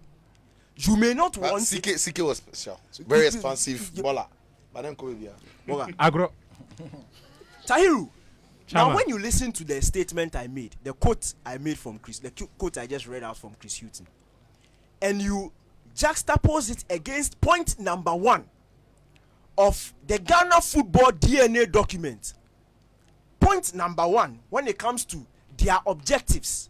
You may not want CK was special. Very expansive baller. But then Agro. Tahiru. Chama. Now when you listen to the statement I made, the quote I made from Chris, the quote I just read out from Chris Hughton, and you juxtapose it against point number 1 of the Ghana football DNA document. Point number 1, when it comes to their objectives,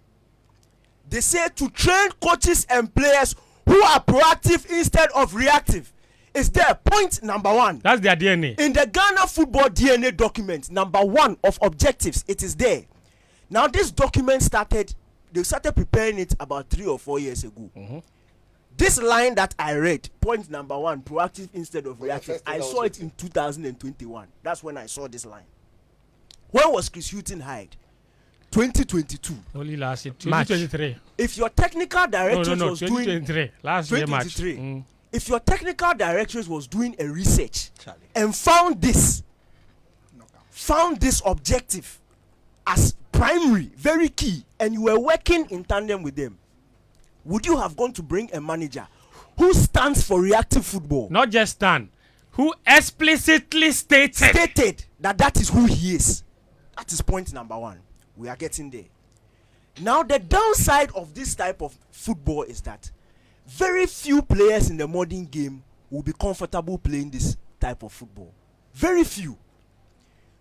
they say to train coaches and players who are proactive instead of reactive. Is there point number 1? That's their DNA. In the Ghana football DNA document, number 1 of objectives, it is there. Now this document they started preparing it about 3 or 4 years ago. This line that I read, point number 1, proactive instead of reactive, I saw it in 2021. That's when I saw this line. When was Chris Hughton hired? 2022. Only last year, 2023. If your technical director No, was doing 2023. Last year match. 2023, if your technical director was doing a research and found this objective as primary, very key, and you were working in tandem with them, would you have gone to bring a manager who stands for reactive football? Not just stand. Who explicitly stated that is who he is. That is point number 1. We are getting there. Now the downside of this type of football is that very few players in the modern game will be comfortable playing this type of football. Very few.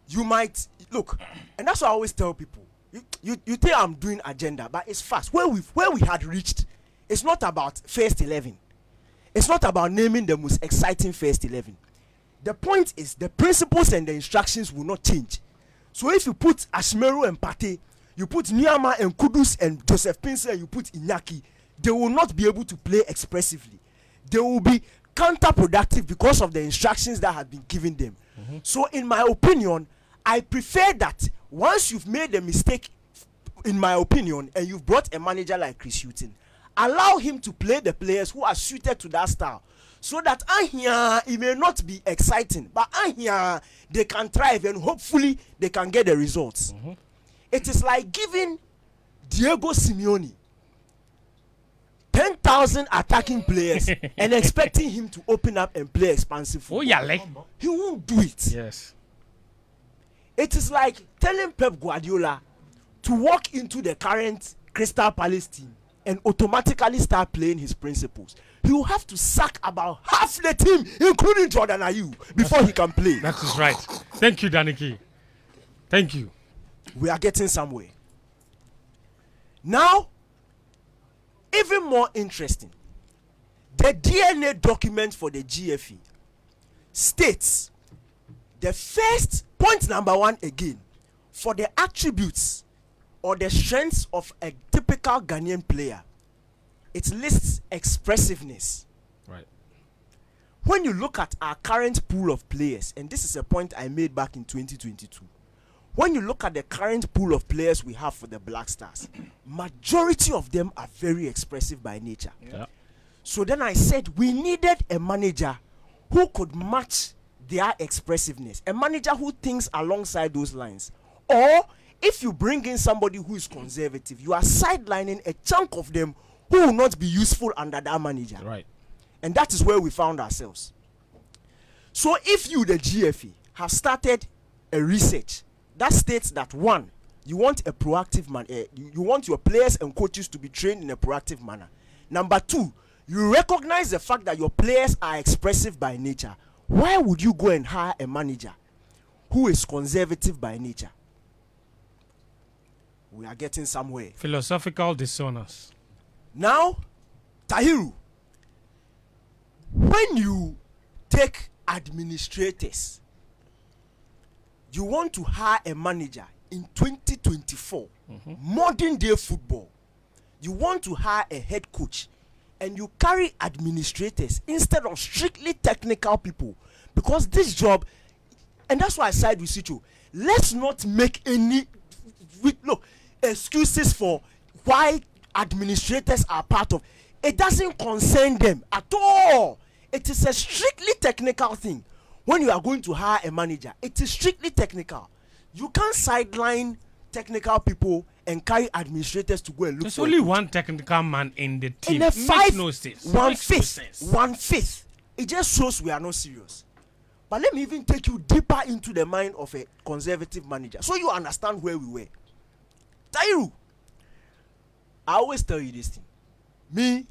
You might look, and that's what I always tell people. You think I'm doing agenda, but it's fast. Where we had reached, it's not about first 11. It's not about naming the most exciting first 11. The point is the principles and the instructions will not change. So if you put Ashmeru and Pate, you put Niama and Kudus and Joseph Pincer, and you put Iñaki, they will not be able to play expressively. They will be counterproductive because of the instructions that have been given them. So in my opinion, I prefer that once you've made a mistake, in my opinion, and you've brought a manager like Chris Hughton, allow him to play the players who are suited to that style. So that it may not be exciting, but they can thrive and hopefully they can get the results. It is like giving Diego Simeone 10,000 attacking players and expecting him to open up and play expansive football. He won't do it. Yes. It is like telling Pep Guardiola to walk into the current Crystal Palace team and automatically start playing his principles. He will have to sack about half the team, including Jordan Ayew, before he can play. That is right. Thank you, Daniki. Thank you. We are getting somewhere. Now, even more interesting, the DNA document for the GFE states the first point number 1 again, for the attributes or the strengths of a typical Ghanaian player, it lists expressiveness. Right. When you look at our current pool of players, and this is a point I made back in 2022, when you look at the current pool of players we have for the Black Stars, majority of them are very expressive by nature. Yeah. So then I said we needed a manager who could match their expressiveness, a manager who thinks alongside those lines, or if you bring in somebody who is conservative, you are sidelining a chunk of them who will not be useful under that manager. Right. And that is where we found ourselves. So if you, the GFA, have started a research that states that, one, you want a proactive man, you want your players and coaches to be trained in a proactive manner. Number two, you recognize the fact that your players are expressive by nature. Why would you go and hire a manager who is conservative by nature? We are getting somewhere. Philosophical dissonance. Now, Tahiru, when you take administrators, you want to hire a manager in 2024, modern day football. You want to hire a head coach, and you carry administrators instead of strictly technical people, because this job, and that's why I side with Sicho. Let's not make any excuses for why administrators are part of it. Doesn't concern them at all. It is a strictly technical thing. When you are going to hire a manager, it is strictly technical. You can't sideline technical people and carry administrators to go and look There's for only one technical man in the team. in a Makes five, no sense. one Makes no fifth, sense. 1/5. It just shows we are not serious. But let me even take you deeper into the mind of a conservative manager, so you understand where we were. Tahiru, I always tell you this thing. Me,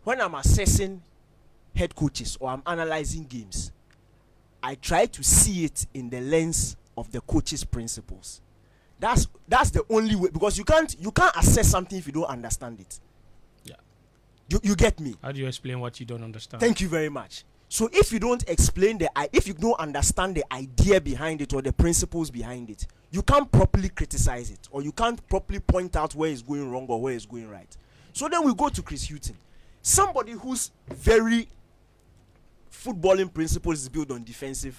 when I'm assessing head coaches or I'm analyzing games, I try to see it in the lens of the coach's principles. That's the only way, because you can't assess something if you don't understand it. Yeah. You get me? How do you explain what you don't understand? Thank you very much. So if you don't explain if you don't understand the idea behind it or the principles behind it, you can't properly criticize it, or you can't properly point out where it's going wrong or where it's going right. So then we go to Chris Hughton, somebody whose very footballing principles is built on defensive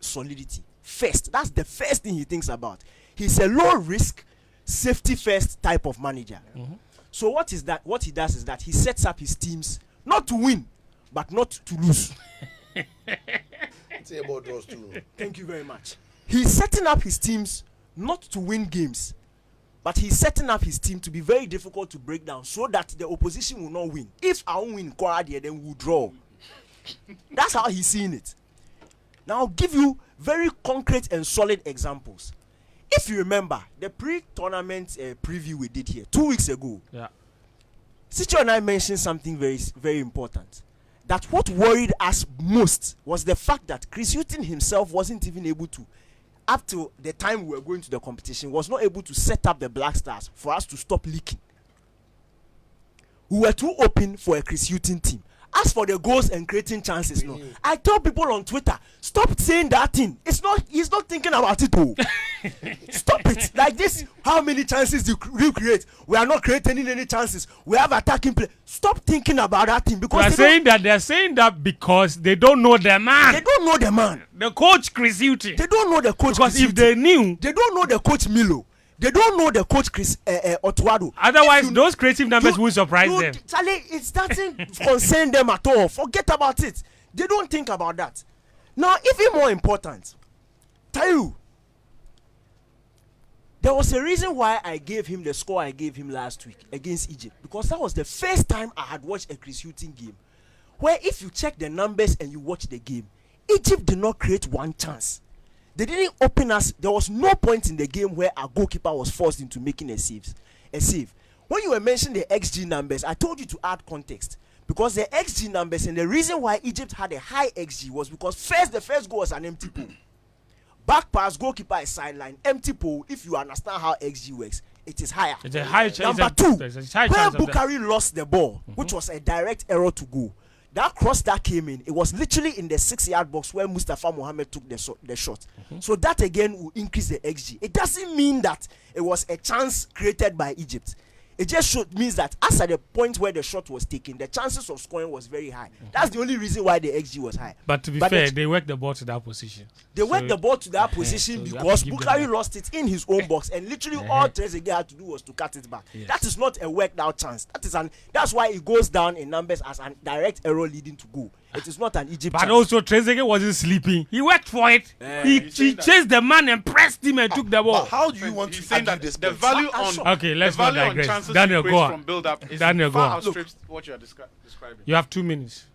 solidity. First, that's the first thing he thinks about. He's a low risk, safety first type of manager. So what is that? What he does is that he sets up his teams not to win, but not to lose. Say about those two. Thank you very much. He's setting up his teams not to win games, but he's setting up his team to be very difficult to break down, so that the opposition will not win. If I won't win Koranteng, then we'll draw. That's how he's seeing it. Now I'll give you very concrete and solid examples. If you remember the pre-tournament preview we did here 2 weeks ago, Yeah. Sicho and I mentioned something very, very important. That what worried us most was the fact that Chris Hughton himself wasn't even able to, up to the time we were going to the competition, was not able to set up the Black Stars for us to stop leaking. We were too open for a Chris Hughton team. As for the goals and creating chances, no. I tell people on Twitter, stop saying that thing. He's not thinking about it too. Stop it. Like this, how many chances do you create? We are not creating any chances. We have attacking play. Stop thinking about that thing, because They're saying that because they don't know the man. they don't know the man. The coach Chris Hughton. They don't know the coach. Because Chris if they knew, they don't know the coach Milo. They don't know the coach Chris Otuado. otherwise those creative numbers will surprise them. Charlie, it doesn't concern them at all. Forget about it. They don't think about that. Now, even more important, Tahiru, there was a reason why I gave him the score I gave him last week against Egypt, because that was the first time I had watched a Chris Hughton game where, if you check the numbers and you watch the game, Egypt did not create one chance. They didn't open us. There was no point in the game where our goalkeeper was forced into making a save. When you were mentioning the XG numbers, I told you to add context, because the XG numbers, and the reason why Egypt had a high XG was because the first goal was an empty pole. Back pass, goalkeeper is sideline, empty pole. If you understand how XG works, it is higher. It's a high chance. Number two, There's a high where chance of that. Bukari lost the ball, which was a direct error to go. That cross that came in, it was literally in the 6-yard box where Mustafa Mohammed took the shot. So that again will increase the XG. It doesn't mean that it was a chance created by Egypt. It just means that as at the point where the shot was taken, the chances of scoring was very high. That's the only reason why the XG was high. But to be fair, they worked the ball to that position. They worked the ball to that position so you have because to give them Bukari that. lost it in his own box, and literally all Trezeguet had to do was to cut it back. Yes. That is not a worked out chance. That's why it goes down in numbers as a direct error leading to goal. It is not an Egypt But chance. also, Trezeguet wasn't sleeping. He worked for it. He chased the man and pressed him and took the ball. But how do you want to saying argue that this the point? value on Okay, let's the not value on digress. chances Daniel, you go create on. from build-up is Daniel, go far on. outstrips what you are describing. You have 2 minutes.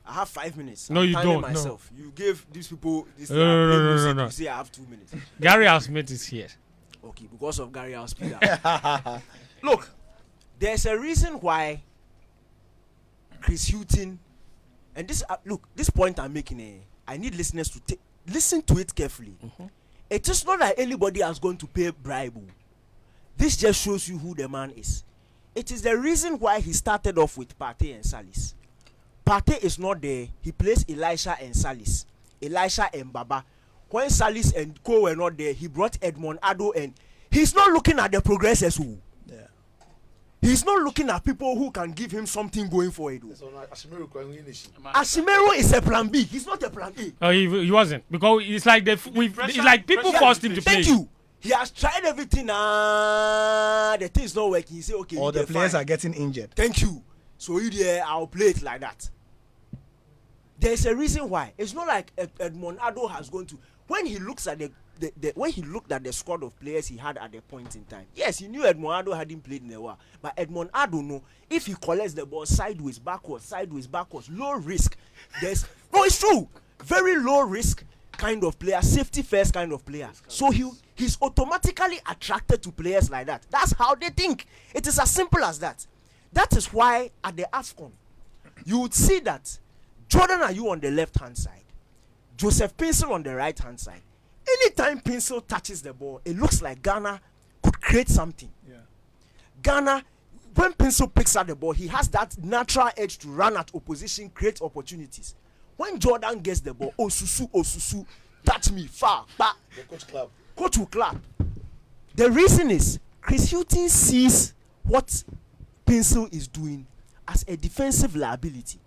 I have 5 minutes. No, I'm you timing don't. No. Myself. You gave these people this. No. You say I have 2 minutes. Gary Alsmith is here. Okay, because of Gary, I'll speed up. Look, there's a reason why Chris Hutton, and this this point I'm making, I need listeners to listen to it carefully. It is not that anybody has gone to pay bribe. This just shows you who the man is. It is the reason why he started off with Partey and Salis. Partey is not there. He plays Elisha and Salis. Elisha and Baba. When Salis and Co were not there, he brought Edmond Ado, and he's not looking at the progressors who. Yeah. He's not looking at people who can give him something going for it. Ashimero is a plan B. He's not a plan A. Oh, he wasn't, because it's like it's like people forced him to play. Thank you. He has tried everything. The thing is not working. He say, okay. Or the players are getting injured. Thank you. So you there, I'll play it like that. There's a reason why. It's not like Edmond Ado has gone to, when he looks at when he looked at the squad of players he had at the point in time. Yes, he knew Edmond Ado hadn't played in a while, but Edmond Ado know if he collects the ball sideways, backwards, low risk. It's true. Very low risk kind of player, safety first kind of player. So he's automatically attracted to players like that. That's how they think. It is as simple as that. That is why at the AFCON, you would see that Jordan Ayew on the left-hand side, Joseph Pinsel on the right-hand side. Anytime Pinsel touches the ball, it looks like Ghana could create something. Yeah. Ghana, when Pinsel picks up the ball, he has that natural edge to run at opposition, create opportunities. When Jordan gets the ball, Osusu, touch me, far, back. The coach will clap. The reason is Chris Hutton sees what Pinsel is doing as a defensive liability.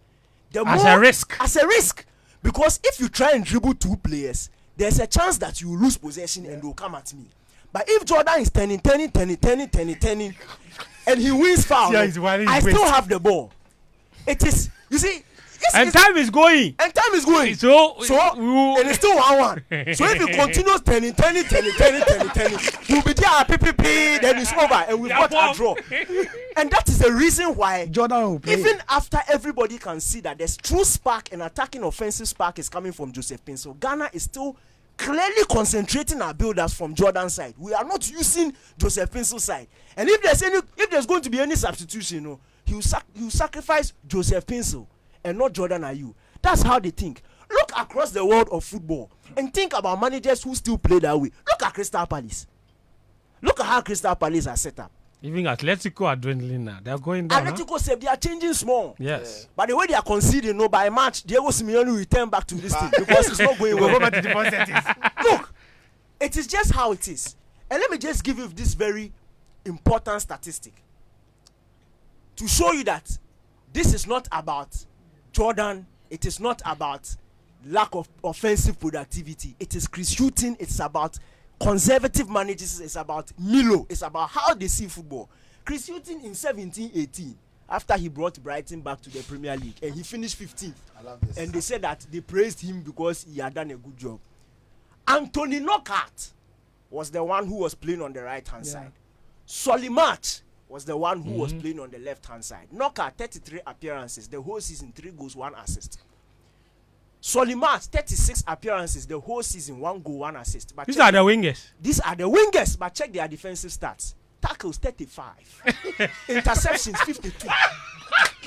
As a risk. As a risk. Because if you try and dribble two players, there's a chance that you will lose possession and they'll come at me. But if Jordan is turning, and he wins foul, I still have the ball. It is, you see, and time is going. So it is still 1-1. So if he continues turning, we'll be there, then it's over, and we've got a draw. And that is the reason why Jordan will play. Even after everybody can see that there's true spark and attacking offensive spark is coming from Joseph Pinsel, Ghana is still clearly concentrating our builders from Jordan's side. We are not using Joseph Pinsel's side. And if there's going to be any substitution, he will sacrifice Joseph Pinsel and not Jordan Ayew. That's how they think. Look across the world of football and think about managers who still play that way. Look at Crystal Palace. Look at how Crystal Palace are set up. Even Atletico are dwindling now. They're going down. Atletico, they are changing small. Yes. But the way they are conceding, by March, Diego Simeone will return back to this team because it's not going well. Look, it is just how it is. And let me just give you this very important statistic to show you that this is not about Jordan. It is not about lack of offensive productivity. It is Chris Hutton. It's about conservative managers. It's about Milo. It's about how they see football. Chris Hutton in 17-18, after he brought Brighton back to the Premier League, and he finished 15th. I love this. And they said that they praised him because he had done a good job. Anthony Knockout was the one who was playing on the right-hand side. Solly March was the one who was playing on the left-hand side. Knockout, 33 appearances, the whole season, 3 goals, 1 assist. Solly March, 36 appearances, the whole season, 1 goal, 1 assist. But These are the wingers. These are the wingers, but check their defensive stats. Tackles, 35. Interceptions, 52.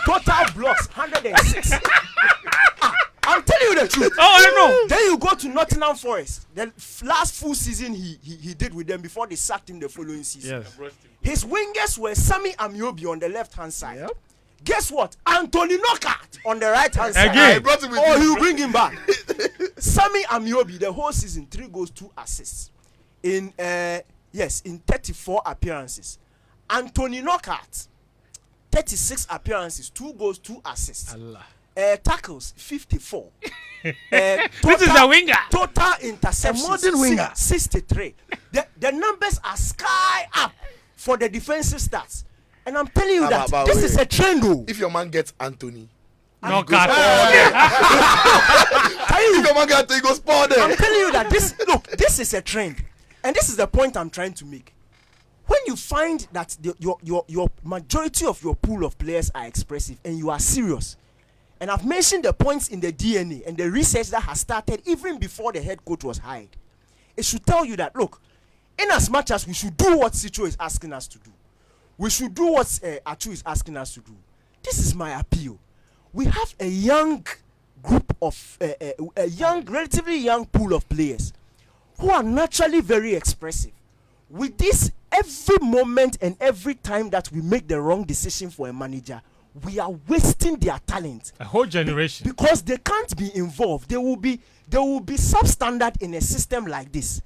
Total blocks, 106. I'm telling you the truth. Oh, I know. Then you go to Nottingham Forest. The last full season he did with them before they sacked him the following season. Yes. His wingers were Sammy Amiobi on the left-hand side. Yep. Guess what? Anthony Knockout on the right-hand side. Again. He will bring him back. Sammy Amiobi, the whole season, 3 goals, 2 assists. In 34 appearances. Anthony Knockout, 36 appearances, 2 goals, 2 assists. Allah. Tackles, 54. This is a winger. Total interceptions, A modern winger. 63. The numbers are sky up for the defensive stats. And I'm telling you that this is a trend. If your man gets Anthony, No cut. You go spoil them. I'm telling you that this is a trend, and this is the point I'm trying to make. When you find that your majority of your pool of players are expressive and you are serious, and I've mentioned the points in the DNA and the research that has started even before the head coach was hired, it should tell you that, look, in as much as we should do what Sitcho is asking us to do, we should do what Atsu is asking us to do. This is my appeal. We have a young group of relatively young pool of players who are naturally very expressive. With this, every moment and every time that we make the wrong decision for a manager, we are wasting their talent. A whole generation. Because they can't be involved. They will be substandard in a system like this.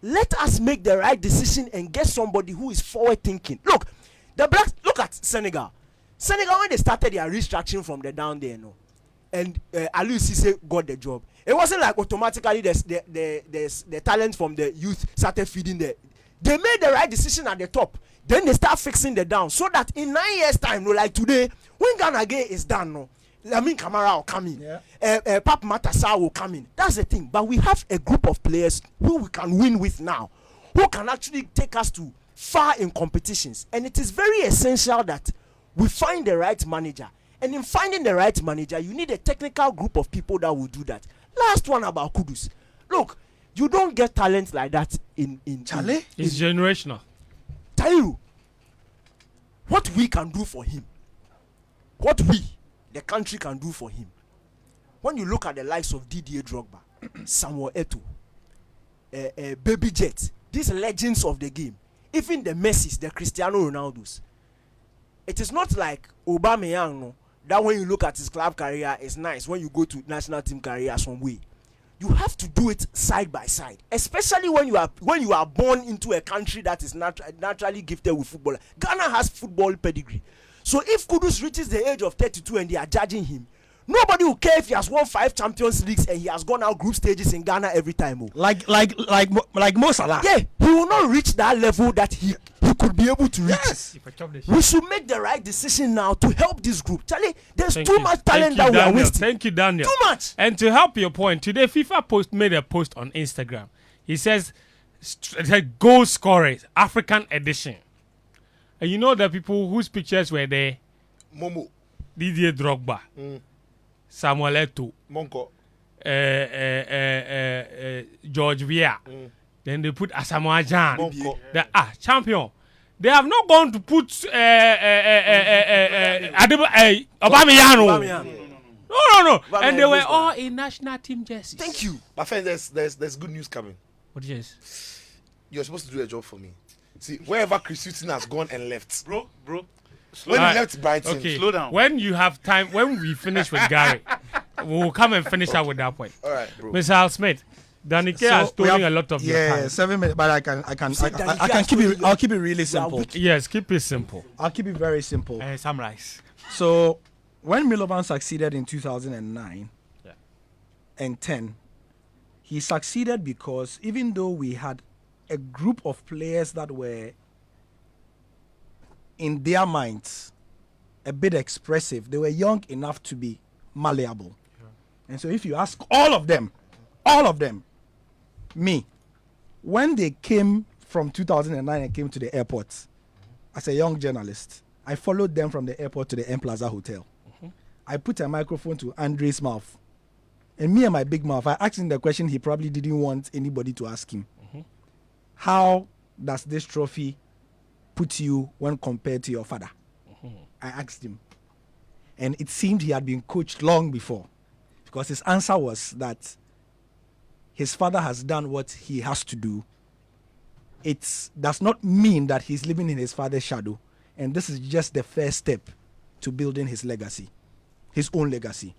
Let us make the right decision and get somebody who is forward thinking. Look, look at Senegal. Senegal, when they started their restructuring from the down there, and Aliou Cisse got the job. It wasn't like automatically the talent from the youth started feeding the. They made the right decision at the top. Then they start fixing the down, so that in 9 years' time, like today, when Ghana Gay is done, Lamin Kamara will come in. Pap Matassa will come in. That's the thing. But we have a group of players who we can win with now, who can actually take us to far in competitions. And it is very essential that we find the right manager. And in finding the right manager, you need a technical group of people that will do that. Last one about Kudus. Look, you don't get talent like that in Charlie. It's generational. Tahiru, what we can do for him, what we, the country, can do for him. When you look at the likes of Didier Drogba, Samuel Eto'o, Baby Jet, these legends of the game, even the Messis, the Cristiano Ronaldos, it is not like Aubameyang, no, that when you look at his club career, it's nice. When you go to national team career some way, you have to do it side by side, especially when you are born into a country that is naturally gifted with football. Ghana has football pedigree. So if Kudus reaches the age of 32 and they are judging him, nobody will care if he has won 5 Champions Leagues and he has gone out group stages in Ghana every time. Oh. Like Mo Salah. Yeah, he will not reach that level that he could be able to reach. Yes. We should make the right decision now to help this group. Charlie, there's too much talent that we are wasting. Thank you, Daniel. Too much. And to help your point, today FIFA made a post on Instagram. He says, goal scorers, African edition. And you know the people whose pictures were there? Momo. Didier Drogba. Samuel Eto'o. Monko. George Weah. Then they put Asamoah Gyan. Monko. Champion. They have not gone to put Aubameyang. No. And they were all in national team jerseys. Thank you. My friend, there's good news coming. What is? You're supposed to do a job for me. See, wherever Chris Hughton has gone and left. Bro. When he left Brighton. Okay. Slow down. When you have time, when we finish with Gary, we'll come and finish up with that point. All right, bro. Mr. Al Smith, Danike has stolen a lot of your time. 7 minutes, but I can keep it. I'll keep it really simple. Yes, keep it simple. I'll keep it very simple. Summarize. So, when Milovan succeeded in 2009 and 10, he succeeded because even though we had a group of players that were, in their minds, a bit expressive, they were young enough to be malleable. And so if you ask all of them, me, when they came from 2009 and came to the airport, as a young journalist, I followed them from the airport to the M Plaza Hotel. I put a microphone to Andre's mouth. And me and my big mouth, I asked him the question he probably didn't want anybody to ask him. How does this trophy put you when compared to your father? I asked him. And it seemed he had been coached long before. Because his answer was that his father has done what he has to do. It does not mean that he's living in his father's shadow. And this is just the first step to building his legacy, his own legacy.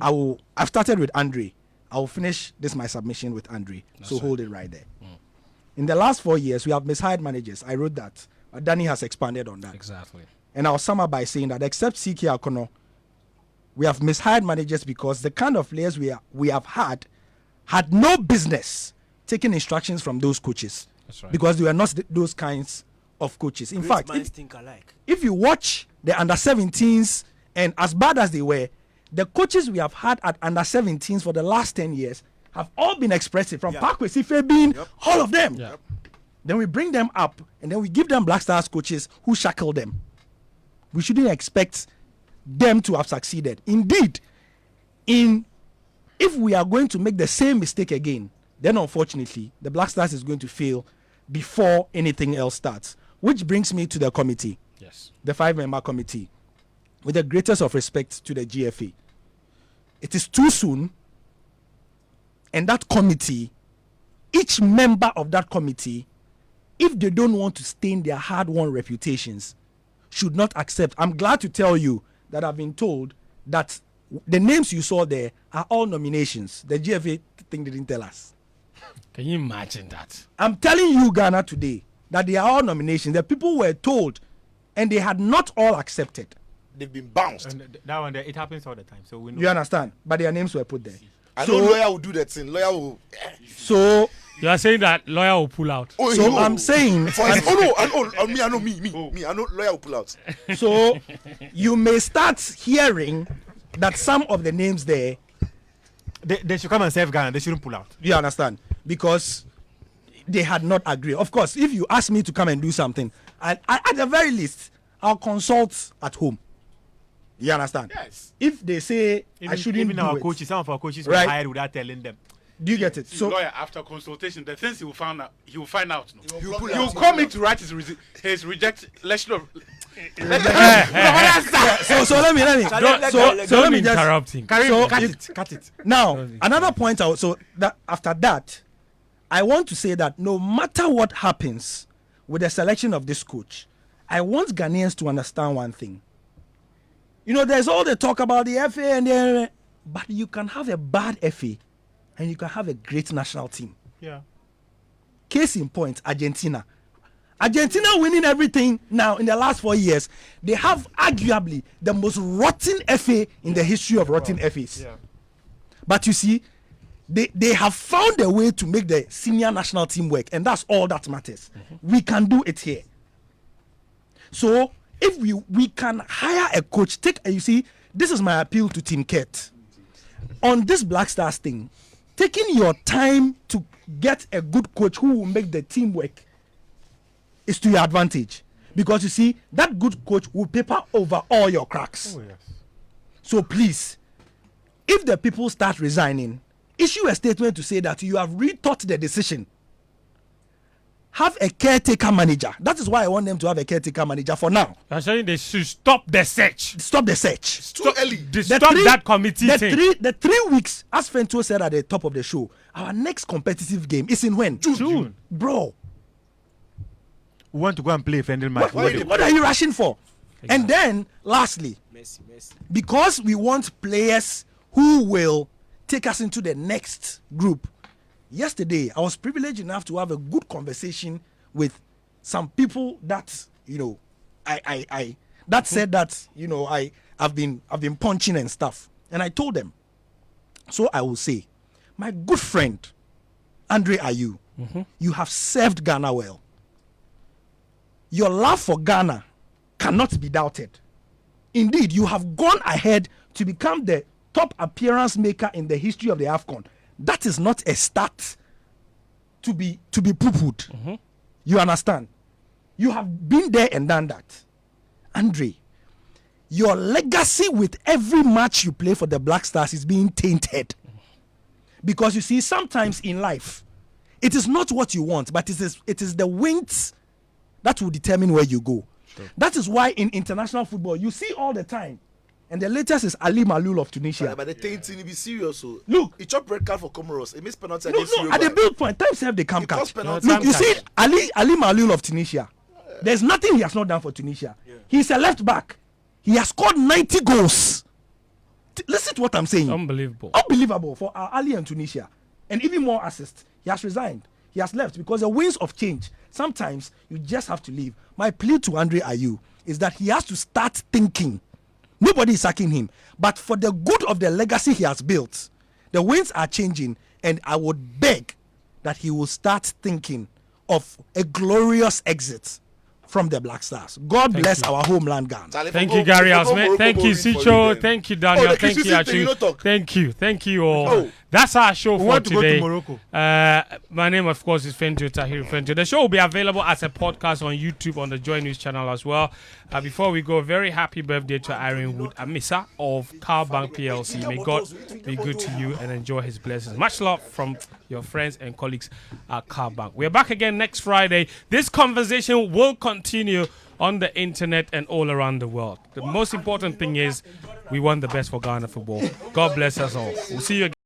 I've started with Andre. I will finish my submission with Andre. So hold it right there. In the last 4 years, we have mishired managers. I wrote that. Danny has expanded on that. Exactly. And I'll sum up by saying that except CK Akono, we have mishired managers because the kind of players we have had no business taking instructions from those coaches. That's right. Because they were not those kinds of coaches. In Great fact, minds think alike. if you watch the under-17s, and as bad as they were, The coaches we have had at under 17s for the last 10 years have all been expressive, from Parkway Sife being all of them. Yep. Then we bring them up and then we give them Black Stars coaches who shackle them. We shouldn't expect them to have succeeded. Indeed, if we are going to make the same mistake again, then unfortunately, the Black Stars is going to fail before anything else starts. Which brings me to the committee, the 5-member committee, with the greatest of respect to the GFA. It is too soon, and that committee, each member of that committee, if they don't want to stain their hard-won reputations, should not accept. I'm glad to tell you that I've been told that the names you saw there are all nominations. The GFA thing didn't tell us. Can you imagine that? I'm telling you, Ghana, today, that they are all nominations. The people were told, and they had not all accepted. They've been bounced. And that one, it happens all the time. So we know. You understand? But their names were put there. I know lawyer will do that thing. Lawyer will. So You are saying that lawyer will pull out. Oh, So you know. I'm saying, For I know me. I know lawyer will pull out. so you may start hearing that some of the names there, They should come and save Ghana. They shouldn't pull out. you understand, because they had not agreed. Of course, if you ask me to come and do something, I at the very least, I'll consult at home. You understand? Yes. If they say I shouldn't even do our it, coaches, some of our coaches Right. were hired without telling them. do you get it? So lawyer, after consultation, the things he will find out. He will find out. No? He will pull He out. will call me to write his reject letter of. so let me Don't let me just interrupt him. so cut if- it, cut it. Now, another point so that after that, I want to say that no matter what happens with the selection of this coach, I want Ghanaians to understand one thing. You know, there's all the talk about the FA but you can have a bad FA and you can have a great national team. Yeah. Case in point, Argentina. Argentina winning everything now in the last 4 years. They have arguably the most rotten FA in the history of rotten FAs. Yeah. But you see, they have found a way to make the senior national team work, and that's all that matters. We can do it here. So if we can hire a coach, you see, this is my appeal to Team Kett. On this Black Stars thing, taking your time to get a good coach who will make the team work is to your advantage. Because you see, that good coach will paper over all your cracks. Oh, yes. So please, if the people start resigning, issue a statement to say that you have rethought the decision. Have a caretaker manager. That is why I want them to have a caretaker manager for now. You're saying they should stop the search. Stop the search. It's too early. Stop that committee thing. The 3 weeks, as Fentuo said at the top of the show, our next competitive game is in when? June. Bro, We want to go and play a friendly match. what are you rushing for? And then, lastly, Messi. because we want players who will take us into the next group. Yesterday, I was privileged enough to have a good conversation with some people that, you know, that said that, you know, I've been punching and stuff. And I told them, so I will say, my good friend, Andre Ayew, you have served Ghana well. Your love for Ghana cannot be doubted. Indeed, you have gone ahead to become the top appearance maker in the history of the AFCON. That is not a stat to be poo-pooed. You understand? You have been there and done that. Andre, your legacy with every match you play for the Black Stars is being tainted. Because you see, sometimes in life, it is not what you want, but it is the winds that will determine where you go. Sure. That is why in international football, you see all the time. And the latest is Ali Malul of Tunisia. But the thing be serious. So look, he chopped red card for Comoros. He missed penalty no, against Uruguay. at the build point, times have they come catch. penalty. Look, you see Ali Malul of Tunisia. There's nothing he has not done for Tunisia. He's a left back. He has scored 90 goals. Listen to what I'm saying. Unbelievable for Ali and Tunisia. And even more assists. He has resigned. He has left because the winds of change. Sometimes you just have to leave. My plea to Andre Ayew is that he has to start thinking. Nobody is sacking him. But for the good of the legacy he has built, the winds are changing, and I would beg that he will start thinking of a glorious exit from the Black Stars. God bless our homeland Ghana. Charlie, Thank for you, go- Gary for Osman. Morocco Thank you, go read for Sicho. then. Thank you, Daniel. the Thank you, Christian thing, you Atsu. no talk. Thank you. Thank you all. Oh. That's our show for want to go to today. Morocco. My name, of course, is Fentuo, Tahiru Fentuo. The show will be available as a podcast on YouTube on the Joy News channel as well. Before we go, very happy birthday to Irene Wood Amisa of Car Bank PLC. May God be good to you and enjoy his blessings. Much love from your friends and colleagues at Car Bank. We're back again next Friday. This conversation will continue on the internet and all around the world. The most important thing is we want the best for Ghana football. God bless us all. We'll see you again.